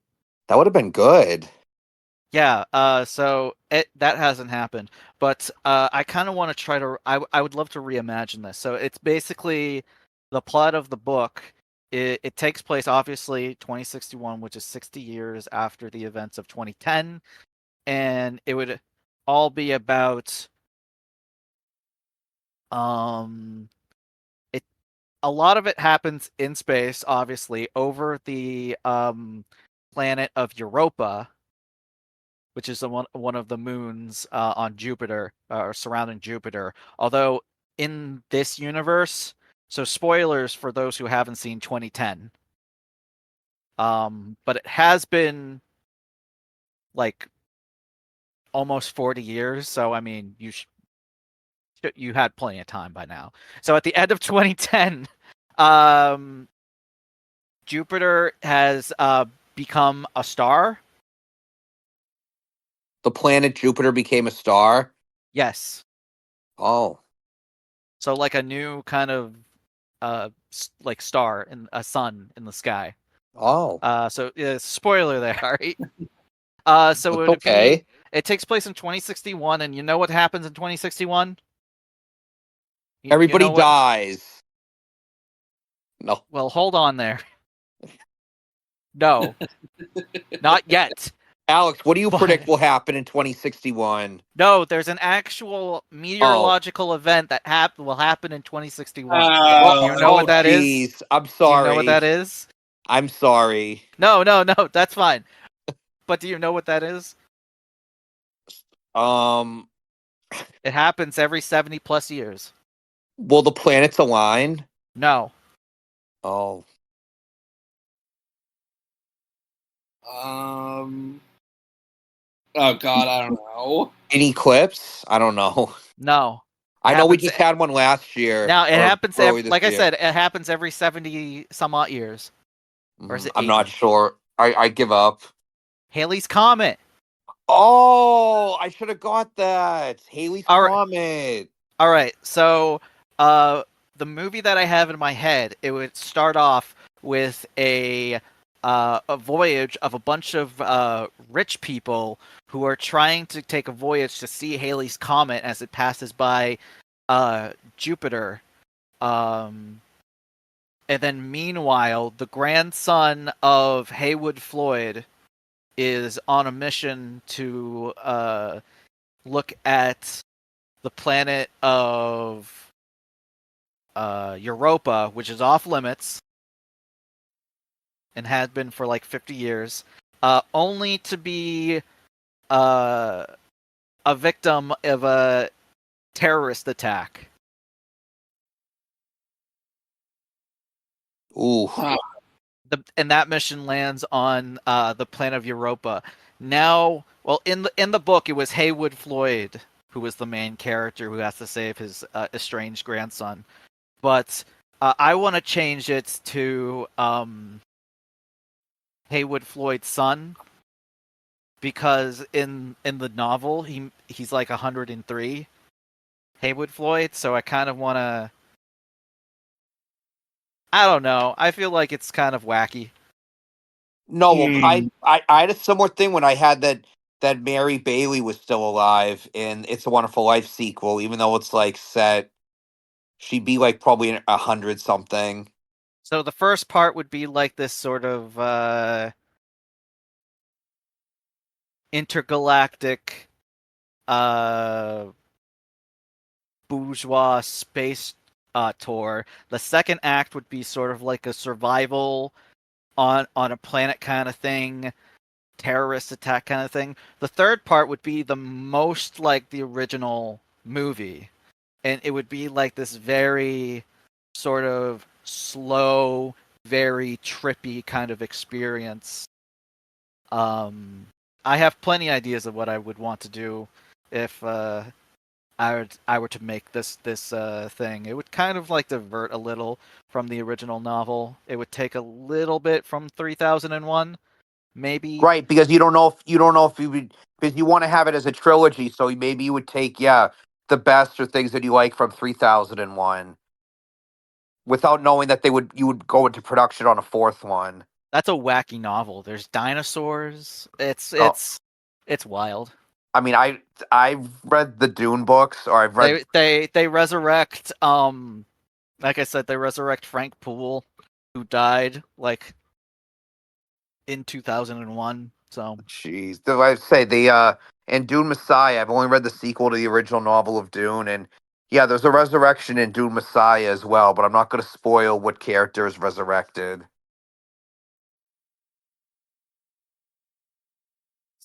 That would have been good. Yeah, so that hasn't happened, but I kind of want to try to. I would love to reimagine this. So it's basically the plot of the book. It takes place obviously 2061, which is 60 years after the events of 2010, and it would all be about a lot of it happens in space, obviously over the planet of Europa, which is one of the moons on Jupiter or surrounding Jupiter. Although in this universe, so spoilers for those who haven't seen 2010. But it has been like almost 40 years, so I mean, you had plenty of time by now. So at the end of 2010, Jupiter has become a star. The planet Jupiter became a star? Yes. Oh. So like a new kind of like star in a sun in the sky. Oh. So spoiler there, right? So It's okay. It takes place in 2061, and you know what happens in 2061? Everybody dies. No. Well, hold on there. No. Not yet. Alex, what do you predict will happen in 2061? No, there's an actual meteorological event that will happen in 2061. Do you know what that is? I'm sorry. Do you know what that is? I'm sorry. No, that's fine. But do you know what that is? It happens every 70 plus years. Will the planets align? No. Oh. Oh God, I don't know. An eclipse? I don't know. No. I know we just had one last year. Now it happens like I year. said, it happens every 70 some odd years. Or is it I'm 80? not sure. I give up. Halley's Comet. Oh, I should have got that. Halley's Comet. All right. So, the movie that I have in my head, it would start off with a voyage of a bunch of rich people who are trying to take a voyage to see Halley's Comet as it passes by Jupiter. And then meanwhile, the grandson of Heywood Floyd is on a mission to look at the planet of Europa, which is off limits and has been for like 50 years, only to be a victim of a terrorist attack. Ooh. And that mission lands on the planet of Europa. Now, well, in the book, it was Heywood Floyd who was the main character who has to save his estranged grandson. But I want to change it to Heywood Floyd's son, because in the novel he's like 103, Heywood Floyd. So I kind of want to. I don't know. I feel like it's kind of wacky. No, well, I had a similar thing when I had that Mary Bailey was still alive in It's a Wonderful Life sequel, even though it's like set, she'd be like probably 100 something. So the first part would be like this sort of intergalactic bourgeois space tour. The second act would be sort of like a survival on a planet kind of thing, terrorist attack kind of thing. The third part would be the most like the original movie, and it would be like this very sort of slow, very trippy kind of experience. I have plenty ideas of what I would want to do if I were to make this thing. It would kind of like divert a little from the original novel. It would take a little bit from 3001, maybe. Right, because you don't know if you would, because you want to have it as a trilogy, so maybe you would take the best or things that you like from 3001 without knowing that you would go into production on a fourth one. That's a wacky novel. There's dinosaurs. It's wild. I mean, I've read the Dune books, or I've read they resurrect like I said, they resurrect Frank Poole, who died like in 2001. So jeez, I say and Dune Messiah. I've only read the sequel to the original novel of Dune, and yeah, there's a resurrection in Dune Messiah as well, but I'm not going to spoil what character is resurrected.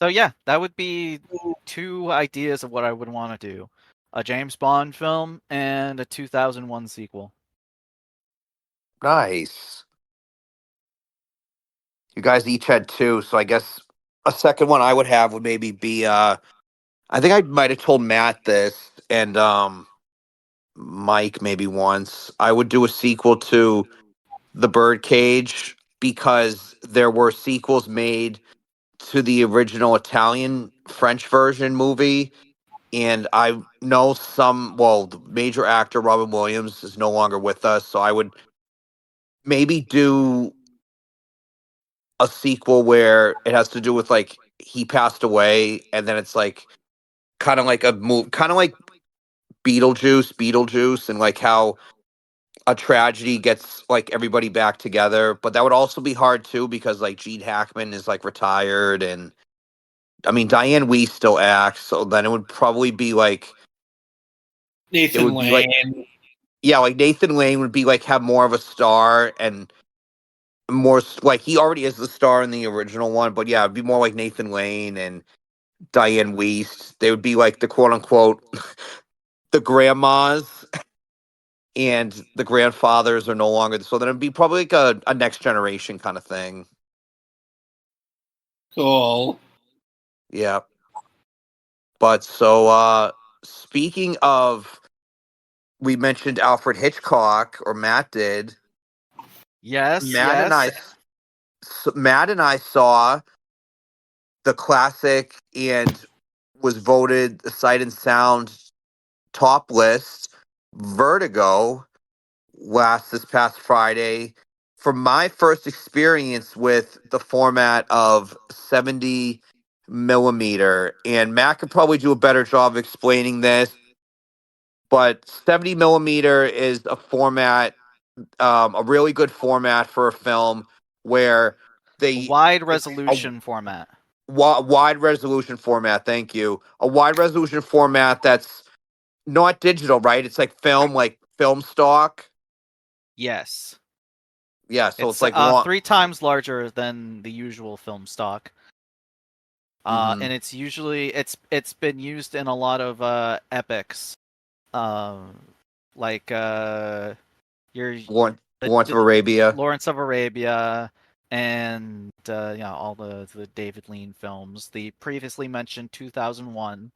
So yeah, that would be 2 ideas of what I would want to do: a James Bond film and a 2001 sequel. Nice. You guys each had 2, so I guess a second one I would have would maybe be I think I might have told Matt this and Mike maybe once. I would do a sequel to The Birdcage because there were sequels made to the original Italian French version movie. And I know the major actor Robin Williams is no longer with us, so I would maybe do a sequel where it has to do with like he passed away, and then it's like kind of like a move, kind of like Beetlejuice, and like how a tragedy gets like everybody back together. But that would also be hard too because like Gene Hackman is like retired, and I mean Diane Weiss still acts, so then it would probably be like Nathan Lane. like Nathan Lane would be like have more of a star and more like he already is the star in the original one, but yeah, it'd be more like Nathan Lane and Diane Weiss. They would be like the quote unquote the grandmas, and the grandfathers are no longer. So then it'd be probably like a next generation kind of thing. Cool. Yeah. But so speaking of, we mentioned Alfred Hitchcock, or Matt did. Yes, Matt and yes. Matt and I saw the classic and was voted the Sight and Sound top list, Vertigo, this past Friday. For my first experience with the format of 70 millimeter, and Matt could probably do a better job of explaining this, but 70 millimeter is a format, a really good format for a film where Wide it's resolution format. wide resolution format. Thank you. A wide resolution format that's not digital, right? It's like film stock. Yes. Yeah, so it's It's like long. 3 times larger than the usual film stock. Mhm. And it's usually it's been used in a lot of epics. Like your Lawrence of Arabia. Lawrence of Arabia, and all the David Lean films. The previously mentioned 2001.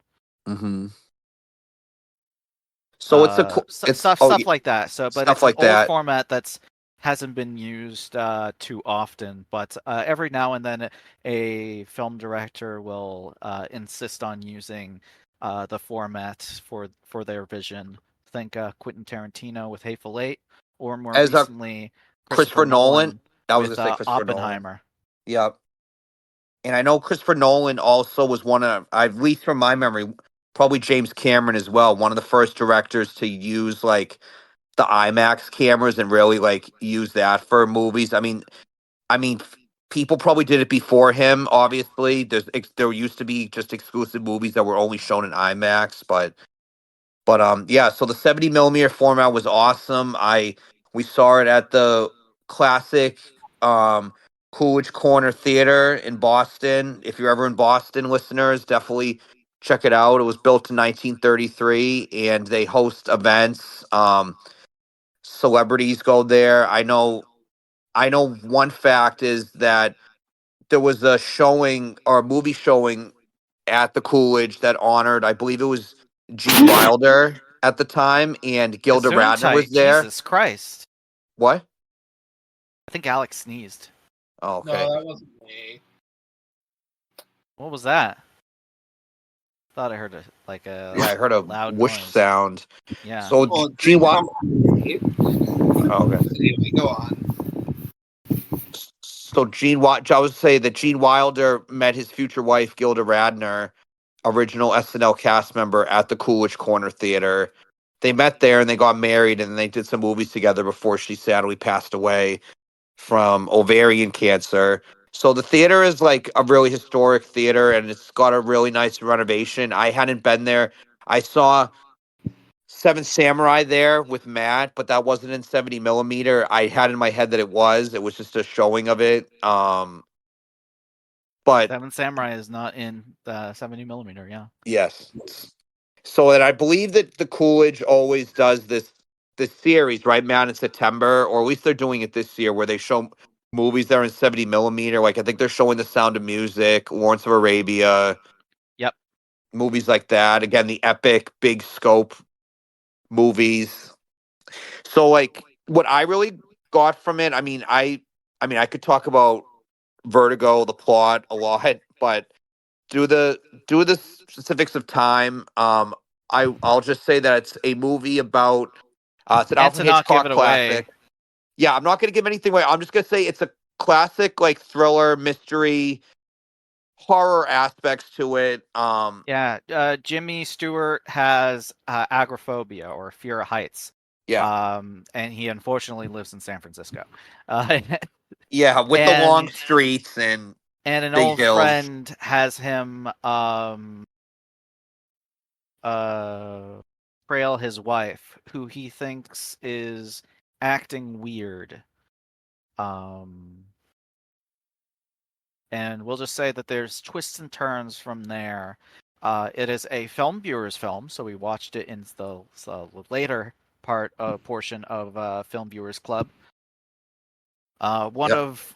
Mhm. So Stuff like that. But stuff it's an like old that. format that's hasn't been used too often. But every now and then, a film director will insist on using the format for their vision. Think Quentin Tarantino with Hateful Eight, or more As a recently Christopher Christopher Nolan, Nolan I was with gonna say Christopher Nolan. Oppenheimer. Yep. And I know Christopher Nolan also was one of, at least from my memory, probably James Cameron as well, one of the first directors to use like the IMAX cameras and really like use that for movies. People probably did it before him. Obviously, there used to be just exclusive movies that were only shown in IMAX, but yeah. So the 70 millimeter format was awesome. We saw it at the classic um Coolidge Corner Theater in Boston. If you're ever in Boston, listeners, definitely check it out. It was built in 1933, and they host events. Celebrities go there. I know one fact is that there was a showing or a movie showing at the Coolidge that honored, I believe it was Gene Wilder at the time, and Gilda Radner was Gesundheit, there. Jesus Christ! What? I think Alex sneezed. Oh, No, okay. that wasn't me. What was that? Thought I heard a Yeah, I heard a loud whoosh noise. sound. Yeah. So Well, Gene Wilder. Oh, okay. Anyway, go on. So I would say that Gene Wilder met his future wife Gilda Radner, original SNL cast member, at the Coolidge Corner Theater. They met there and they got married, and they did some movies together before she sadly passed away from ovarian cancer. So the theater is like a really historic theater, and it's got a really nice renovation. I hadn't been there. I saw Seven Samurai there with Matt, but that wasn't in 70 millimeter. I had in my head that it was. It was just a showing of it. But Seven Samurai is not in the 70mm. Yeah. yes. So that I believe that the Coolidge always does this series, right, Matt, in September, or at least they're doing it this year, where they show movies that are in 70mm. Like I think they're showing The Sound of Music, Lawrence of Arabia. Yep. Movies like that. Again, the epic, big scope movies. So like what I really got from it, I could talk about Vertigo, the plot a lot, but do the specifics of time. I'll just say that it's a movie about it's an And Alfred to not give Hitchcock it away. classic. Yeah, I'm not gonna give anything away. I'm just gonna say it's a classic like thriller, mystery, horror aspects to it. Yeah, Jimmy Stewart has agoraphobia or fear of heights. Yeah. And he unfortunately lives in San Francisco. Yeah, with the long and streets and an big old hills. friend has him trail his wife, who he thinks is acting weird. And we'll just say that there's twists and turns from there. It is a film viewers film, so we watched it in the later portion of Film Viewers Club. One of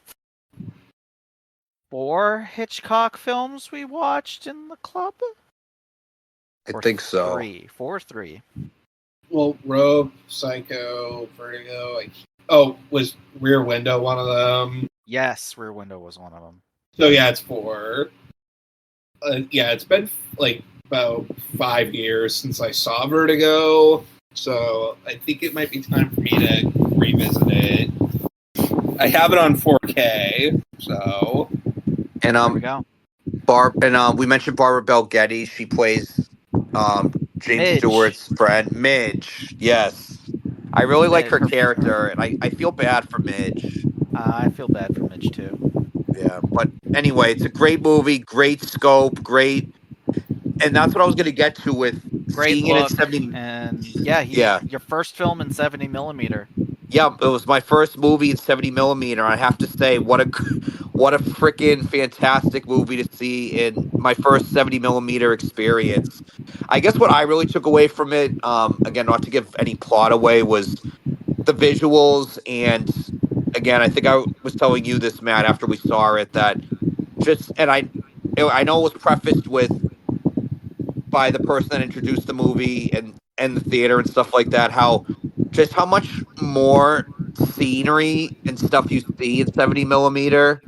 4 Hitchcock films we watched in the club. I think so. 3, 4 or 3. Well, Rogue, Psycho, Vertigo. Was Rear Window one of them? Yes, Rear Window was one of them. So yeah, it's 4. Yeah, it's been like about 5 years since I saw Vertigo, so I think it might be time for me to revisit it. I have it on 4K, so. And There we go. we mentioned Barbara Bel Geddes. She plays James Midge. Stewart's friend, Midge. Yes. I really like her Midge. character, and I feel bad for Midge. I feel bad for Midge too. Yeah, but anyway, it's a great movie, great scope, great, and that's what I was going to get to with Great seeing look, it in 70. and your first film in 70mm. Yeah, it was my first movie in 70mm. I have to say, what a freaking fantastic movie to see in my first 70mm experience. I guess what I really took away from it, again, not to give any plot away, was the visuals. And again, I think I was telling you this, Matt, after we saw it, that I know it was prefaced by the person that introduced the movie and the theater and stuff like that, how much more scenery and stuff you see in 70mm.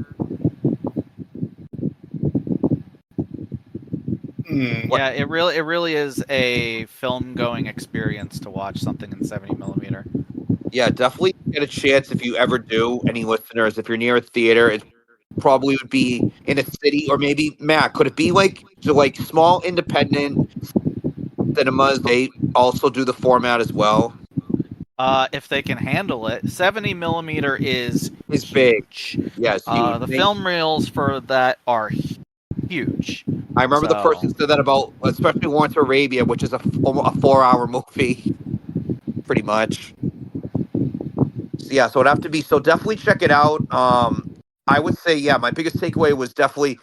Yeah, it really is a film going experience to watch something in 70mm. Yeah, definitely get a chance if you ever do. Any listeners, if you're near a theater, it probably would be in a city, or maybe Matt. Could it be like small independent cinemas? They also do the format as well. If they can handle it, 70mm is big. huge. Yes, huge. The film reels for that are huge. I remember the person said that about, especially Lawrence of Arabia, which is a 4-hour movie, pretty much. So, yeah, so it'd have to be. So definitely check it out. I would say, yeah, my biggest takeaway was definitely.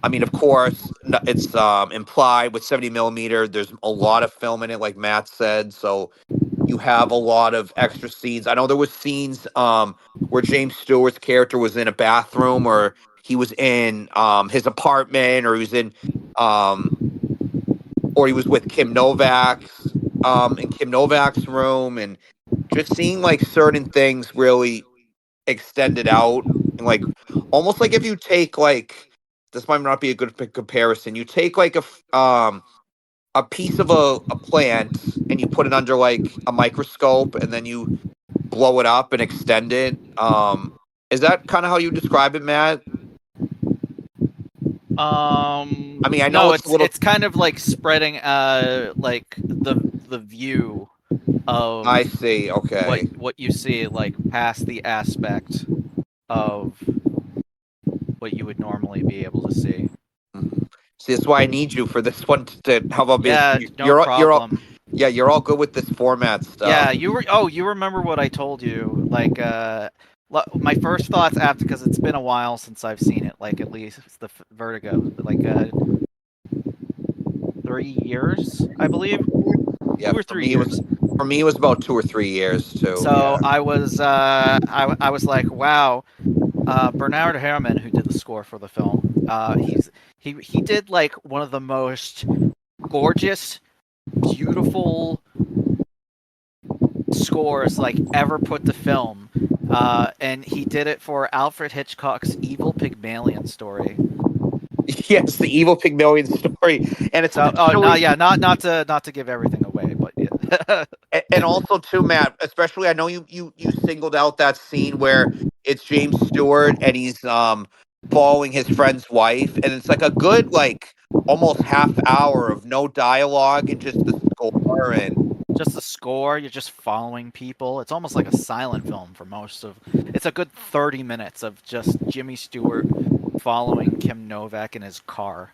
I mean, of course, it's implied with 70mm. There's a lot of film in it, like Matt said. So you have a lot of extra scenes. I know there was scenes where James Stewart's character was in a bathroom, or he was in his apartment, or he was in or he was with Kim Novak's in Kim Novak's room, and just seeing like certain things really extended out, and like almost like if you take like, this might not be a good comparison. You take like a piece of a plant and you put it under like a microscope, and then you blow it up and extend it. Is that kind of how you describe it, Matt? I mean, I know it's kind of like spreading like the view of, I see. Okay. What you see, like past the aspect of what you would normally be able to see. See, that's why I need you for this one to help out. Yeah, you're problem. You're all good with this format stuff. Yeah, you remember what I told you? Like, My first thoughts after, because it's been a while since I've seen it, like at least the Vertigo, like 3 years, I believe, Yeah, 2 or 3 years. For me, it was about 2 or 3 years too. So Yeah. I was like, wow, Bernard Herrmann, who did the score for the film, he did like one of the most gorgeous, beautiful scores like ever put to film, and he did it for Alfred Hitchcock's Evil Pygmalion story. Yes, the evil Pygmalion story, and it's So, actually, not to give everything away, but yeah. and also too, Matt. Especially, I know you singled out that scene where it's James Stewart and he's following his friend's wife, and it's like a good like almost half hour of no dialogue and just the score and Just the score, you're just following people. It's almost like a silent film for most of. It's a good 30 minutes of just Jimmy Stewart following Kim Novak in his car,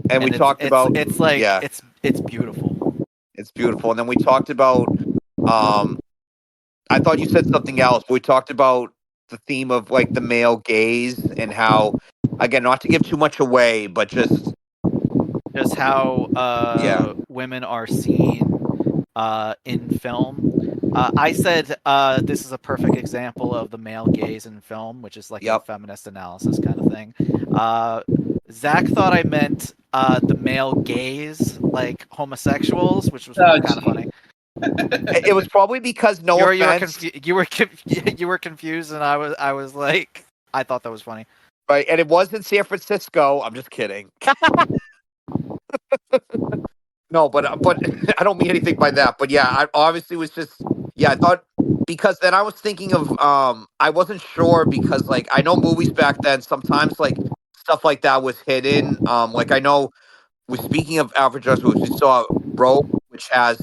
and we and talked about, it's like yeah, it's beautiful. it's beautiful, and then we talked about um I thought you said something else. We talked about the theme of like the male gaze and how, again, not to give too much away, but Just how yeah, women are seen in film. I said this is a perfect example of the male gaze in film, which is like a yep. feminist analysis kind of thing. Uh, Zach thought I meant the male gaze, like homosexuals, which was Oh, kind of gee. funny. It was probably because, no offense, You were confused, and I was like, I thought that was funny. right? And it was in San Francisco. I'm just kidding. No, but I don't mean anything by that. But yeah, I obviously was just, yeah. I thought, because then I was thinking of I wasn't sure because like I know movies back then sometimes like stuff like that was hidden. Like I know, we're speaking of Alfred Hitchcock movies, we saw Rope, which has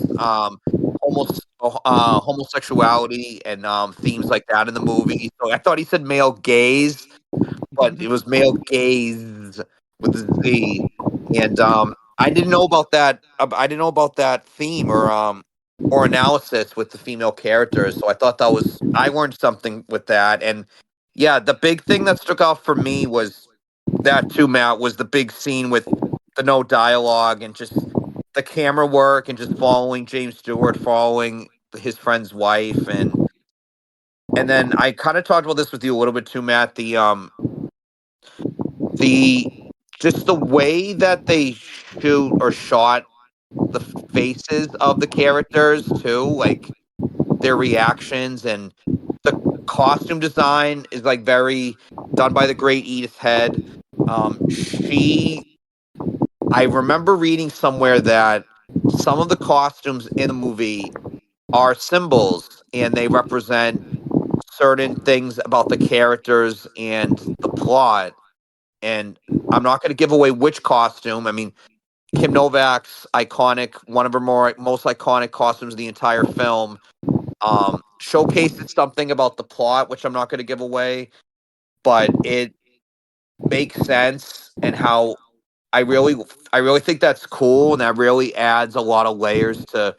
homosexuality and themes like that in the movie. So I thought he said male gaze, but it was male gaze with a Z. And I didn't know about that. I didn't know about that theme or analysis with the female characters. So I thought that was, I learned something with that. And yeah, the big thing that stuck out for me was that too, Matt, was the big scene with the no dialogue and just the camera work and just following James Stewart, following his friend's wife, and then I kind of talked about this with you a little bit too, Matt. The just the way that they shoot or shot the faces of the characters too, like their reactions, and the costume design is like very done by the great Edith Head. She I remember reading somewhere that some of the costumes in the movie are symbols and they represent certain things about the characters and the plot. And I'm not going to give away which costume. I mean, Kim Novak's iconic, one of her most iconic costumes in the entire film, showcases something about the plot, which I'm not going to give away, but it makes sense, and how I really I really think that's cool, and that really adds a lot of layers to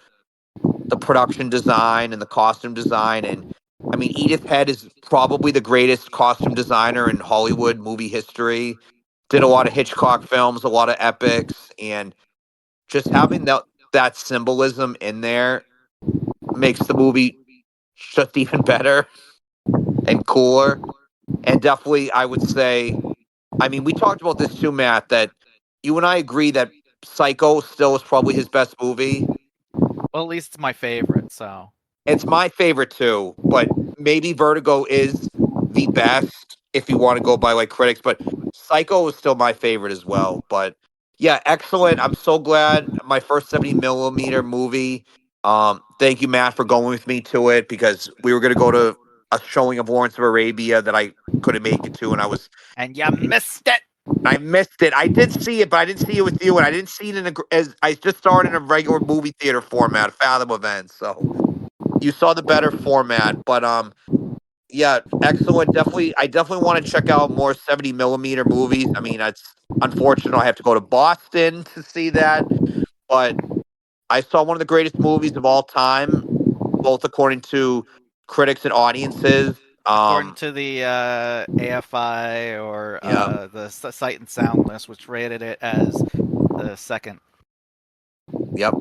the production design and the costume design. And I mean, Edith Head is probably the greatest costume designer in Hollywood movie history. Did a lot of Hitchcock films, a lot of epics, and just having that symbolism in there makes the movie just even better and cooler. And definitely, I would say, I mean, we talked about this too, Matt, that you and I agree that Psycho still is probably his best movie. Well, at least it's my favorite. So It's my favorite too, but maybe Vertigo is the best if you want to go by like critics, but Psycho is still my favorite as well. But yeah, excellent. I'm so glad my first 70 millimeter movie. Thank you, Matt, for going with me to it, because we were gonna go to a showing of Lawrence of Arabia that I couldn't make it to, and and you missed it. I missed it. I did see it, but I didn't see it with you, and I didn't see it as I just saw it in a regular movie theater format, Fathom event. So you saw the better format, but yeah, excellent. Definitely, I definitely want to check out more 70 millimeter movies. I mean, it's unfortunate I have to go to Boston to see that, but I saw one of the greatest movies of all time, both according to critics and audiences. According to the AFI or the Sight and Sound list, which rated it as the second. Yep.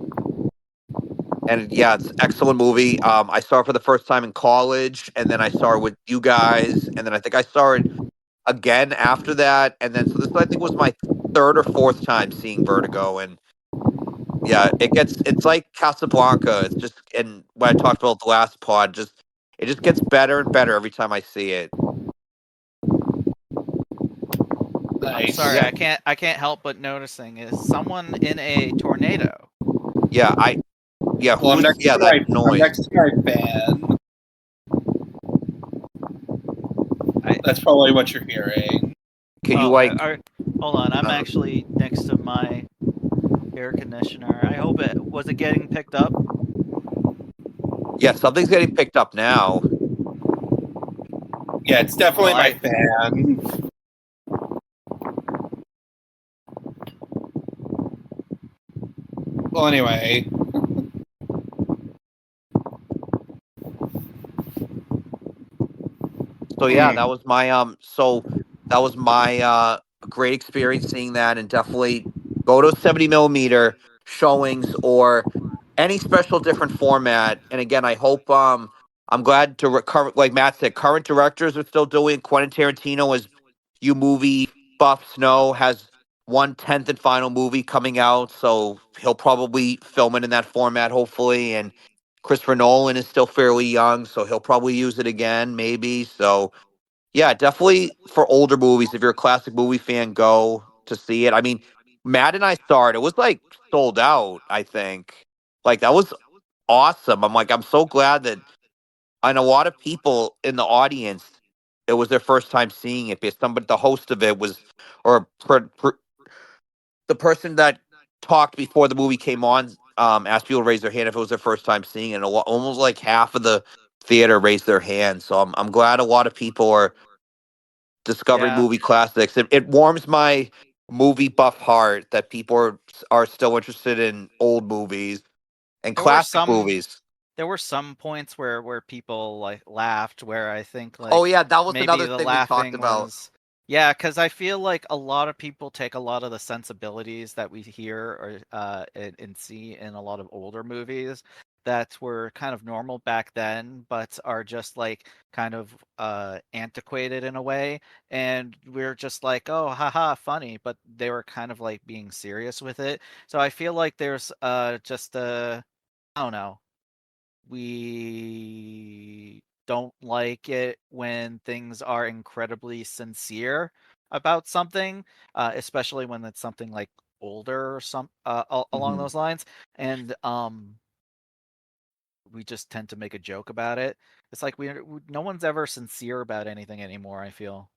And yeah, it's an excellent movie. I saw it for the first time in college, and then I saw it with you guys, and then I think I saw it again after that, and then so this I think was my third or fourth time seeing Vertigo, and yeah, it's like Casablanca. It's just, and what I talked about the last pod, it just gets better and better every time I see it. I'm Nice. sorry, Yeah. I can't help but noticing is someone in a tornado. Yeah, Well, I'm next to that my, noise. I'm next to my fan. That's probably what you're hearing. Can you hold on, I'm actually next to my air conditioner. I hope was it getting picked up? Yeah, something's getting picked up now. Yeah, it's definitely my fan. Well, anyway. So yeah, that was my great experience seeing that, and definitely go to 70 millimeter showings or any special different format. And again, I hope I'm glad to current, like Matt said, current directors are still doing. Quentin Tarantino, as you movie buffs know, has 1/10 and final movie coming out, so he'll probably film it in that format, hopefully. And Christopher Nolan is still fairly young, so he'll probably use it again, maybe. So yeah, definitely for older movies, if you're a classic movie fan, go to see it. I mean, Matt and I saw it. It was like sold out, I think. Like that was awesome. I'm like, I'm so glad that, and a lot of people in the audience, it was their first time seeing it because somebody, the host of it was, or the person that talked before the movie came on, asked people to raise their hand if it was their first time seeing it. And almost like half of the theater raised their hand. So I'm glad a lot of people are discovering movie classics. It warms my movie buff heart that people are still interested in old movies and classic movies. There were some points where people like laughed, where I think like Oh yeah, that was maybe another the thing we talked laughing about. was because I feel like a lot of people take a lot of the sensibilities that we hear or and see in a lot of older movies that were kind of normal back then, but are just like kind of antiquated in a way, and we're just like, oh, haha, funny, but they were kind of like being serious with it. So I feel like there's just a I don't know. We don't like it when things are incredibly sincere about something, especially when it's something like older or along those lines. And we just tend to make a joke about it. It's like no one's ever sincere about anything anymore, I feel.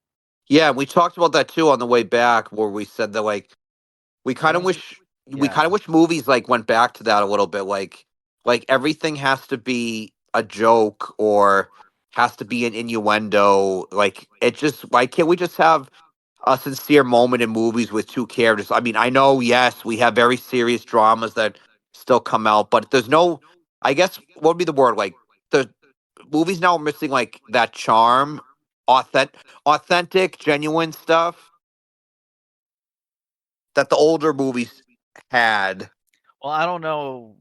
Yeah, we talked about that too on the way back, where we said that like we kind of wish movies like went back to that a little bit, like everything has to be a joke or has to be an innuendo. Like it just, why can't we just have a sincere moment in movies with two characters? I mean, I know, yes, we have very serious dramas that still come out, but there's no, I guess, what would be the word? Like the movies now are missing like that charm, authentic, genuine stuff that the older movies had. Well, I don't know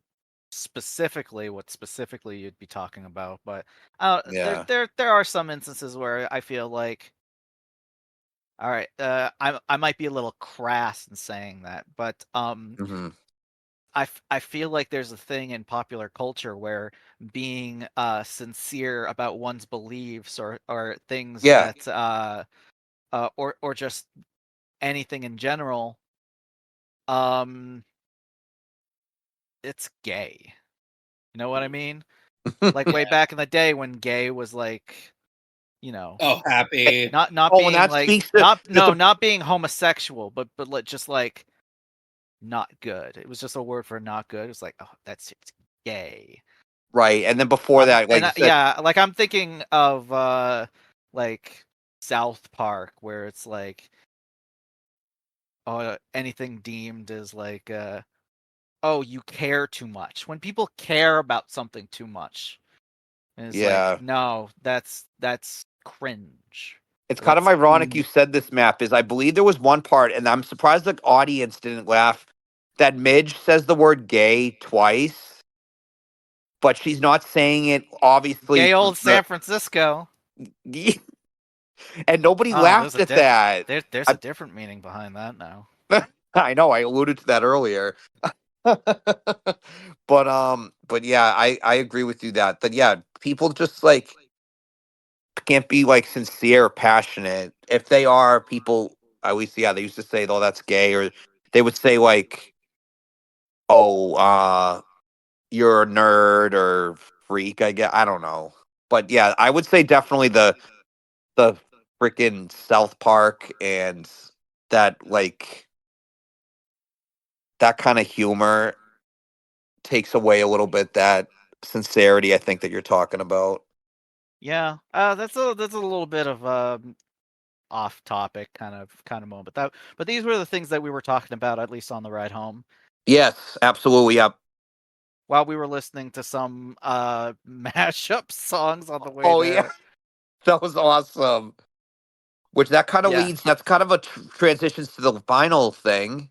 specifically what specifically you'd be talking about, but Yeah. there are some instances where I feel like, all right, I might be a little crass in saying that, but Mm-hmm. I feel like there's a thing in popular culture where being sincere about one's beliefs or things Yeah. that or just anything in general, um it's gay. You know what I mean? Like way back in the day when gay was like, you know, happy. not Oh, and being that like speaks to not being homosexual, but just like not good. It was just a word for not good. It's like, oh, it's gay. right. And then before that, like you said, Like I'm thinking of like South Park, where it's like, oh, anything deemed as like oh, you care too much. When people care about something too much, and it's like, yeah, no, that's cringe. It's kind of ironic you said this, Map, is I believe there was one part, and I'm surprised the audience didn't laugh, that Midge says the word gay twice, but she's not saying it, obviously. Gay old San Francisco. And nobody laughed at that. There's a different meaning behind that now. I know, I alluded to that earlier. But yeah, I agree with you that yeah, people just like can't be like sincere or passionate. If they are, people at least, yeah, they used to say, oh, that's gay, or they would say like, oh, you're a nerd or freak, I guess. I don't know. But yeah, I would say definitely the freaking South Park and that like that kind of humor takes away a little bit that sincerity, I think, that you're talking about. Yeah, that's a little bit of off topic kind of moment. But these were the things that we were talking about, at least on the ride home. Yes, absolutely. Yep. While we were listening to some mashup songs on the way Oh there. yeah, that was awesome. Which that kind of leads. That's kind of a transitions to the vinyl thing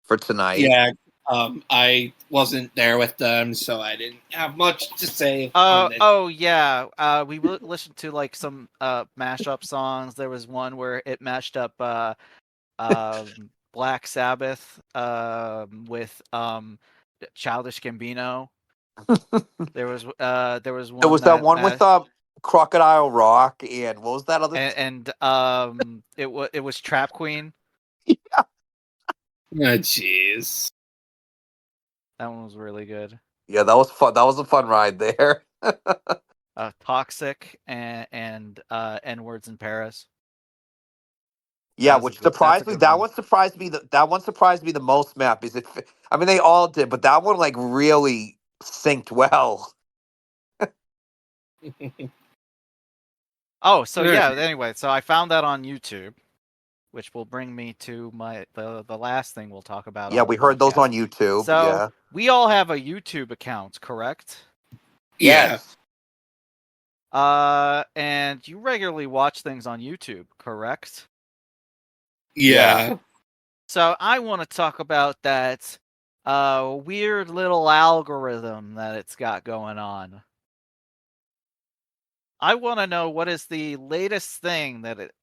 for tonight. Yeah. I wasn't there with them, so I didn't have much to say. Oh yeah. We listened to like some mashup songs. There was one where it mashed up Black Sabbath with Childish Gambino. There was one. There was that one with Crocodile Rock, and what was that other? And it was Trap Queen. Yeah. Oh, jeez. That one was really good. Yeah, that was fun. That was a fun ride there. Toxic and N-Words in Paris. Yeah, which surprised me. That one surprised me. That one surprised me the most, Map. Is it? I mean, they all did, but that one like really synced well. Oh, so yeah. Anyway, so I found that on YouTube, which will bring me to the last thing we'll talk about. Yeah, we heard those on YouTube. So yeah, we all have a YouTube account, correct? Yes. And you regularly watch things on YouTube, correct? Yeah. So I want to talk about that weird little algorithm that it's got going on. I want to know what is the latest thing that it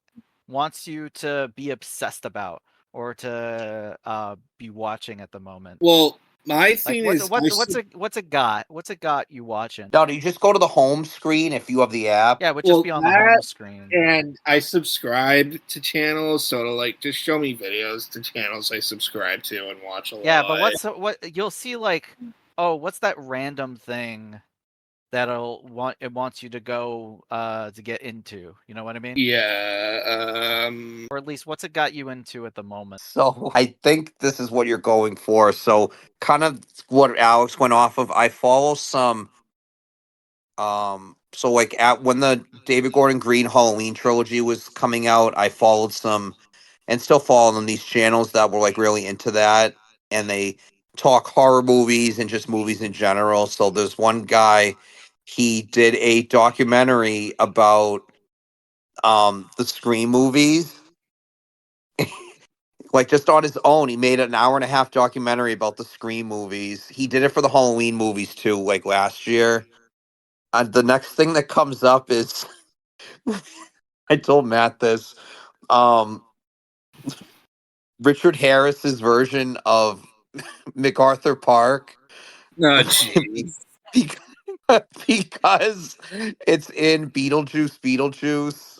wants you to be obsessed about or to be watching at the moment. Well, my thing like, is, what's it got? What's it got you watching? No, do you just go to the home screen if you have the app? Yeah, it would just be on the home screen. And I subscribe to channels, so it'll like just show me videos to channels I subscribe to and watch a lot. Yeah, but what you'll see, like, oh, what's that random thing that it wants you to go to get into? You know what I mean? Yeah. Or at least what's it got you into at the moment? So I think this is what you're going for. So kind of what Alex went off of. I follow some so like when the David Gordon Green Halloween trilogy was coming out, I followed some and still follow them, these channels that were like really into that, and they talk horror movies and just movies in general. So there's one guy, he did a documentary about the Scream movies. Like just on his own, he made an hour and a half documentary about the Scream movies. He did it for the Halloween movies too, like last year. The next thing that comes up is I told Matt this. Richard Harris's version of MacArthur Park. Oh, jeez. Because it's in Beetlejuice.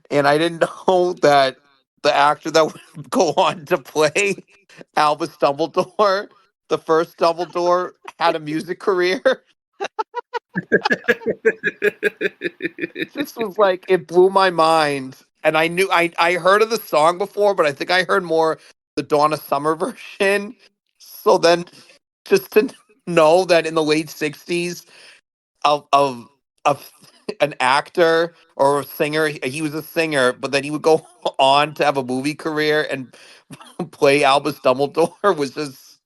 And I didn't know that the actor that would go on to play Albus Dumbledore, the first Dumbledore, had a music career. It just was like, it blew my mind. And I knew I heard of the song before, but I think I heard more the Donna Summer version. So then just to know that in the late 60s of an actor or a singer, he was a singer, but then he would go on to have a movie career and play Albus Dumbledore was just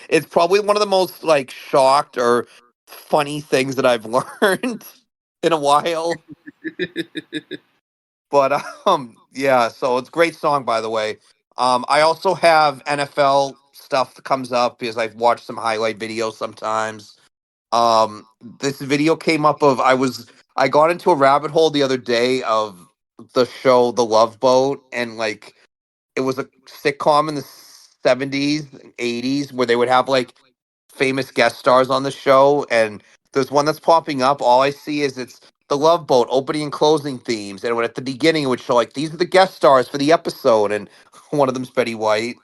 it's probably one of the most like shocked or funny things that I've learned in a while. But yeah, so it's a great song, by the way. I also have NFL stuff that comes up because I've watched some highlight videos sometimes. This video came up of I got into a rabbit hole the other day of the show The Love Boat, and like it was a sitcom in the 70s and 80s where they would have like famous guest stars on the show, and there's one that's popping up. All I see is it's the Love Boat opening and closing themes, and at the beginning it would show like these are the guest stars for the episode, and one of them's Betty White.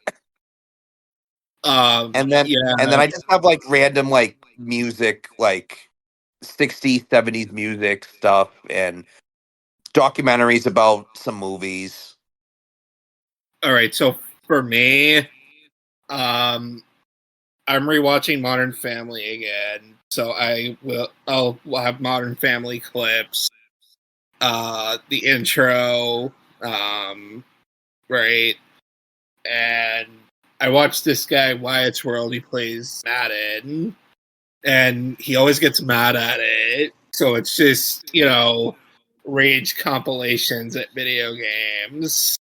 And then I just have like random like music, like 60s, 70s music stuff, and documentaries about some movies. All right, so for me, I'm rewatching Modern Family again. So I'll have Modern Family clips, the intro, right, and I watched this guy Wyatt's World. He plays Madden, and he always gets mad at it. So it's just rage compilations at video games.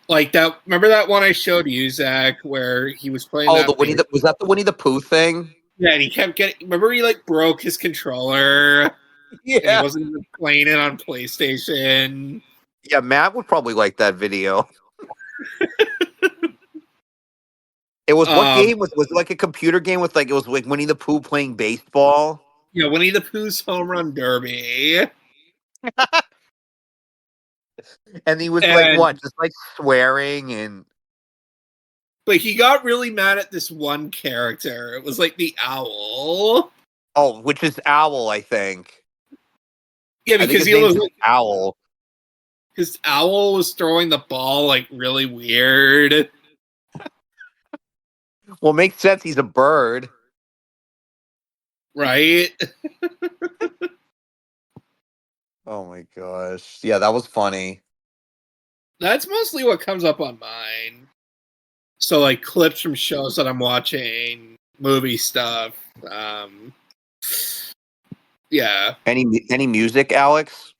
Like that. Remember that one I showed you, Zach, where he was playing. Oh, was that the Winnie the Pooh thing? Yeah, and he kept getting. Remember, he like broke his controller. Yeah, and he wasn't even playing it on PlayStation. Yeah, Matt would probably like that video. It was what game was it like a computer game with like it was like Winnie the Pooh playing baseball? Yeah, Winnie the Pooh's Home Run Derby. And he was like what, just like swearing and. But he got really mad at this one character. It was like the owl. Oh, which is Owl, I think. Yeah, because he was like, Owl. Because Owl was throwing the ball like really weird. Well, it makes sense. He's a bird, right? Oh my gosh! Yeah, that was funny. That's mostly what comes up on mine. So like clips from shows that I'm watching, movie stuff. Yeah. Any music, Alex?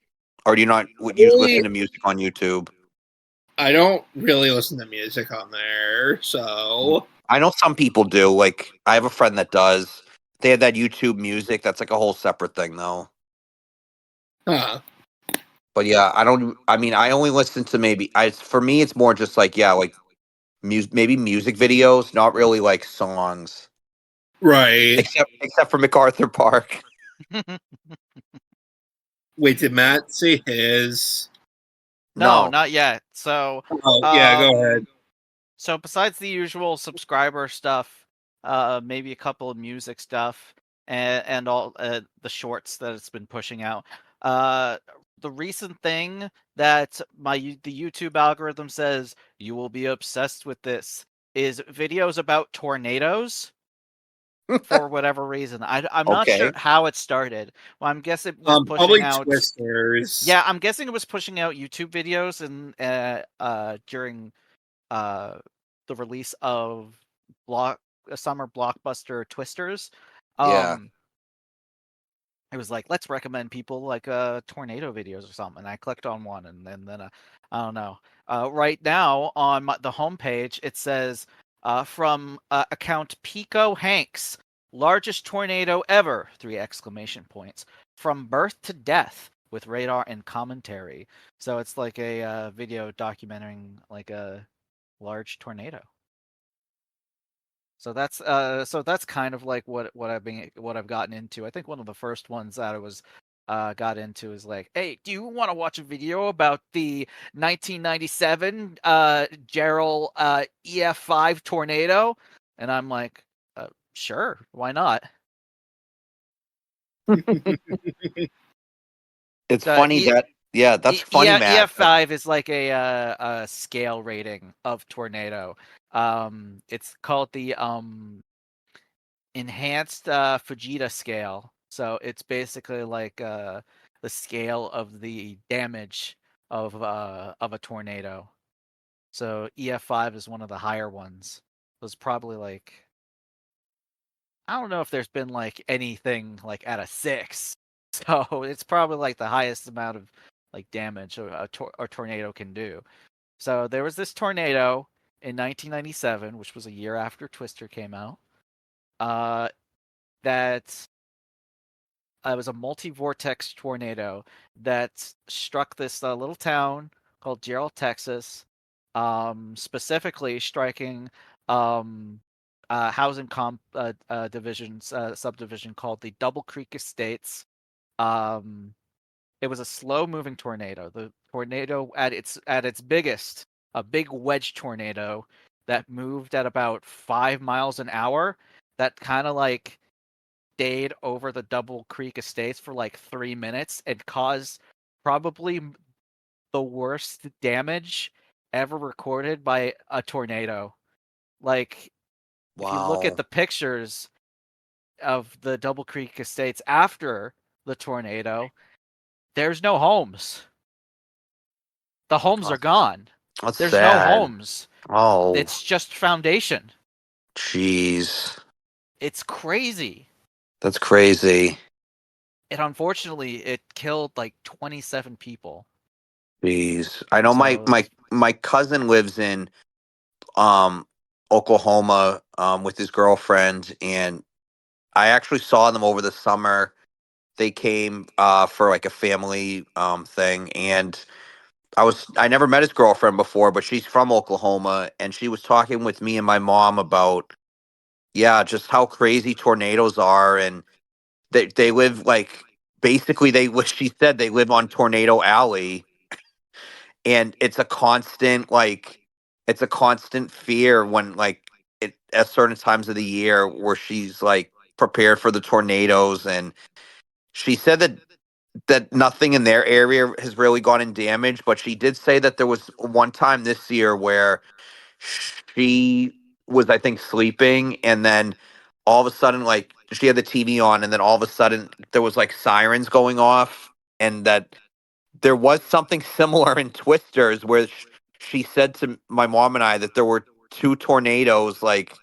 Or do you not? Would you listen to music on YouTube? I don't really listen to music on there, so I know some people do. Like I have a friend that does. They have that YouTube music. That's like a whole separate thing, though. Huh. But yeah, I don't. I mean, I only listen to for me, it's more just like like maybe music videos, not really like songs. Right. Except for MacArthur Park. Wait, did Matt say his? No, not yet. So, yeah, go ahead. So besides the usual subscriber stuff, maybe a couple of music stuff, and all the shorts that it's been pushing out. The recent thing that the YouTube algorithm says you will be obsessed with this is videos about tornadoes. For whatever reason, I'm not sure how it started. Well, I'm guessing it was pushing out Twisters. Yeah, I'm guessing it was pushing out YouTube videos and during the release of summer blockbuster Twisters. Yeah. It was like, let's recommend people like tornado videos or something. And I clicked on one, and then I don't know. Right now on the homepage, it says from account Pico Hanks, largest tornado ever! 3 exclamation points. From birth to death with radar and commentary. So it's like a video documenting like a large tornado. So that's kind of like what I've gotten into. I think one of the first ones that I was got into is like, hey, do you want to watch a video about the 1997 Gerald EF5 tornado? And I'm like, sure, why not? It's funny that that's funny, Matt. EF5 is like a scale rating of tornado. It's called the enhanced Fujita scale. So it's basically like the scale of the damage of a tornado. So EF5 is one of the higher ones. So it's probably like I don't know if there's been like anything like at a 6, so it's probably like the highest amount of like damage a tornado can do. So there was this tornado in 1997, which was a year after Twister came out. That it was a multi-vortex tornado that struck this little town called Gerald, Texas, specifically striking housing subdivision called the Double Creek Estates. It was a slow-moving tornado. The tornado at its biggest, a big wedge tornado that moved at about 5 miles an hour. That kind of like stayed over the Double Creek Estates for like 3 minutes and caused probably the worst damage ever recorded by a tornado. Like, if you look at Wow. the pictures of the Double Creek Estates after the tornado, there's no homes. The homes are gone. That's There's no sad. homes. Oh, It's just foundation. jeez. It's crazy. That's crazy. And unfortunately, it killed like 27 people. Jeez. I know my So, my my cousin lives in um Oklahoma with his girlfriend, and I actually saw them over the summer. They came for like a family thing, and I never met his girlfriend before, but she's from Oklahoma, and she was talking with me and my mom about, yeah, just how crazy tornadoes are. And they live like, basically she said they live on Tornado Alley, and it's a constant fear when like it at certain times of the year where she's like prepared for the tornadoes. And she said that nothing in their area has really gone in damage, but she did say that there was one time this year where she was, I think, sleeping, and then all of a sudden, like, she had the TV on, and then all of a sudden there was like sirens going off, and that there was something similar in Twisters where she said to my mom and I that there were two tornadoes like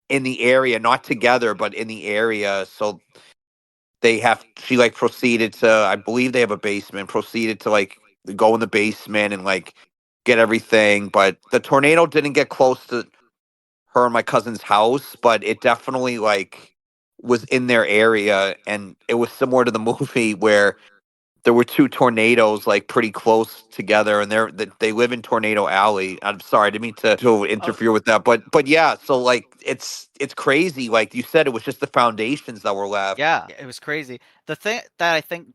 in the area, not together, but in the area. So she like proceeded to, I believe they have a basement, proceeded to like go in the basement and like get everything. But the tornado didn't get close to her and my cousin's house, but it definitely like was in their area. And it was similar to the movie where there were two tornadoes like pretty close together, and they live in Tornado Alley. I'm sorry, I didn't mean to oh, interfere with that, but yeah, so like it's crazy. Like you said, it was just the foundations that were left. yeah, it was crazy. The thing that I think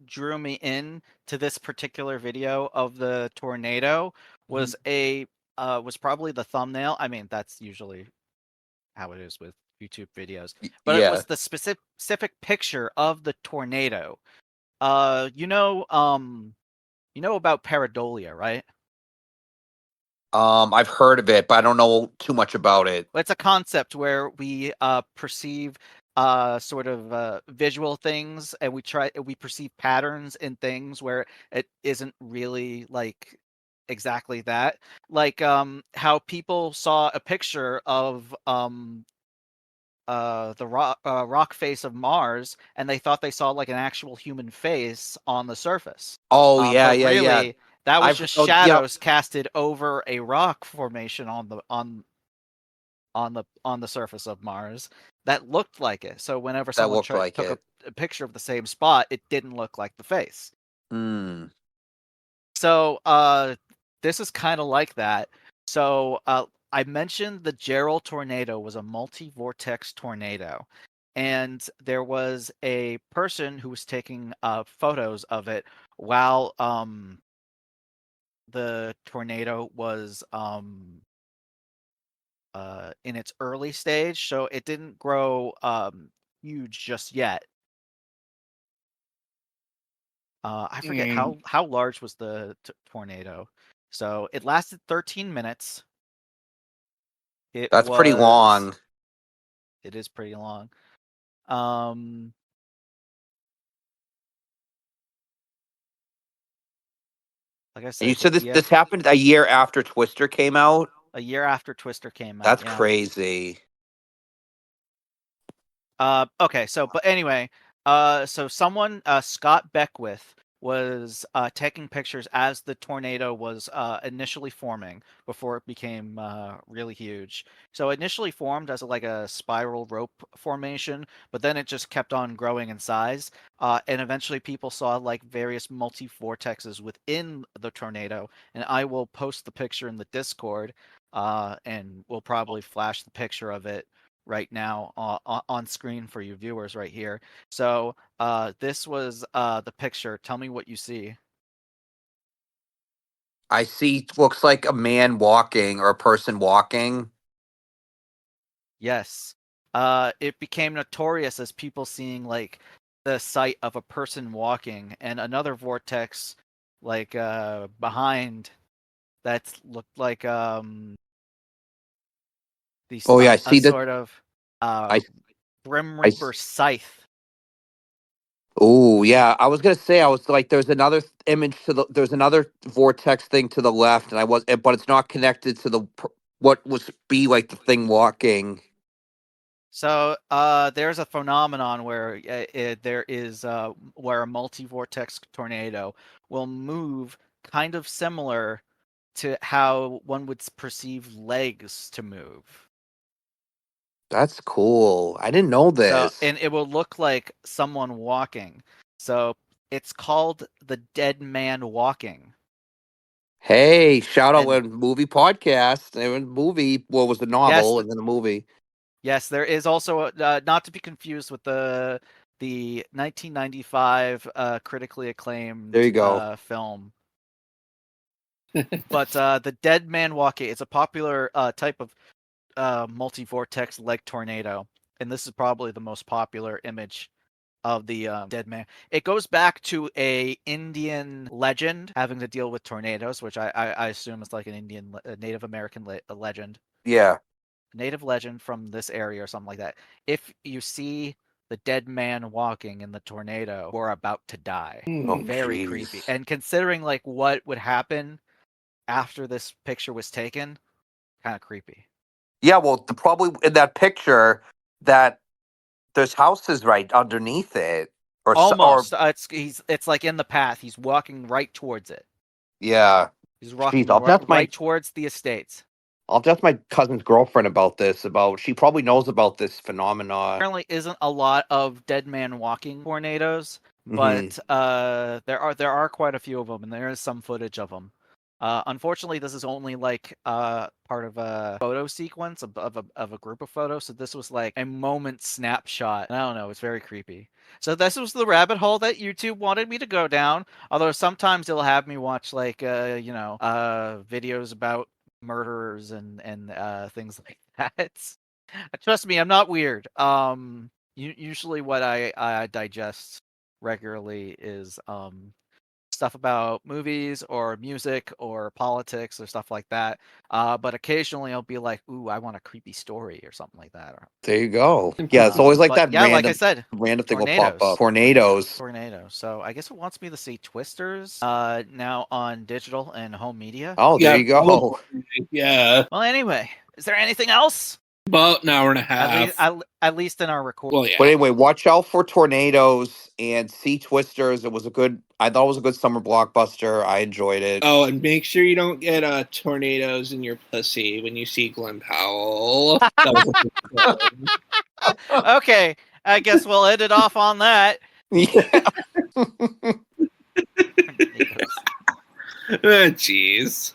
drew me in to this particular video of the tornado Mhm. was probably the thumbnail. I mean, that's usually how it is with YouTube videos, but it Yeah. was the specific picture of the tornado. You know about pareidolia, right? I've heard of it, but I don't know too much about it. It's a concept where we perceive sort of visual things, and we perceive patterns in things where it isn't really like exactly that. Like how people saw a picture of the rock face of Mars, and they thought they saw like an actual human face on the surface. Oh yeah, But yeah, yeah. really, that was just Oh yeah, shadows casted over a rock formation on the surface of Mars that looked like it. So whenever that someone looked like took it. a picture of the same spot, it didn't look like the face. Hmm. So this is kind of like that. So I mentioned the Gerald tornado was a multi-vortex tornado, and there was a person who was taking photos of it while the tornado was in its early stage, so it didn't grow huge just yet. I forget how large was the tornado. So it lasted 13 minutes. It That's pretty was long. it is pretty long. Um like I And you said, said you this have happened a year after Twister came out. a year after Twister came out. That's Yeah. crazy. Okay, but anyway, so someone, Scott Beckwith, was taking pictures as the tornado was initially forming before it became really huge. So initially formed as like a spiral rope formation, but then it just kept on growing in size. And eventually people saw like various multi-vortexes within the tornado. And I will post the picture in the Discord, and we'll probably flash the picture of it right now on screen for you viewers right here. So this was the picture. Tell me what you see. I see. Looks like a man walking or a person walking. Yes. It became notorious as people seeing like the sight of a person walking, and another vortex like behind that looked like Oh yeah, I a see that. sort of I Grim I. Reaper scythe. Oh yeah, I was gonna say I was like, there's another image to the. There's another vortex thing to the left, and but it's not connected to what was be like the thing walking. So there's a phenomenon where there is where a multi-vortex tornado will move kind of similar to how one would perceive legs to move. That's cool. I didn't know So, this. and it will look like someone walking. So it's called the dead man walking. Hey, shout out And a movie podcast. And movie, what was the yes, novel and then the movie? yes, there is also not to be confused with the 1995 critically There you acclaimed go. film. But the dead man walking is a popular type of multi-vortex leg tornado, and this is probably the most popular image of the dead man. It goes back to a Indian legend having to deal with tornadoes, which I assume is like an Native American legend. Yeah. Native legend from this area or something like that. If you see the dead man walking in the tornado, we're about to die. Oh, Very creepy. jeez. And considering like what would happen after this picture was taken, kind of creepy. Yeah, well, probably in that picture that there's houses right underneath it, or Almost. It's like in the path. He's walking right towards it. yeah. He's Jeez, walking right towards the estates. I'll tell my cousin's girlfriend about this. She probably knows about this phenomenon. Apparently, isn't a lot of dead man walking tornadoes, Mm-hmm. but there are quite a few of them, and there is some footage of them. Unfortunately, this is only like part of a photo sequence of a group of photos. So this was like a moment snapshot. I don't know. It's very creepy. So this was the rabbit hole that YouTube wanted me to go down. Although sometimes it'll have me watch like videos about murderers and things like that. Trust me, I'm not weird. Usually what I digest regularly is stuff about movies or music or politics or stuff like that. But occasionally I'll be like, "Ooh, I want a creepy story" or something like that. There you go. Yeah, it's always like But that yeah, like I said, random thing will pop tornadoes. up. Tornadoes. Tornado. So I guess it wants me to see Twisters now on digital and home media. Oh, there Yeah, you go. yeah. Well, anyway, is there anything else? About an hour and a half. At least in our recording. Well, yeah. But anyway, watch out for tornadoes and see Twisters. I thought it was a good summer blockbuster. I enjoyed it. Oh, and make sure you don't get tornadoes in your pussy when you see Glenn Powell. That was a good one. Okay, I guess we'll end it off on that. Yeah. Jeez.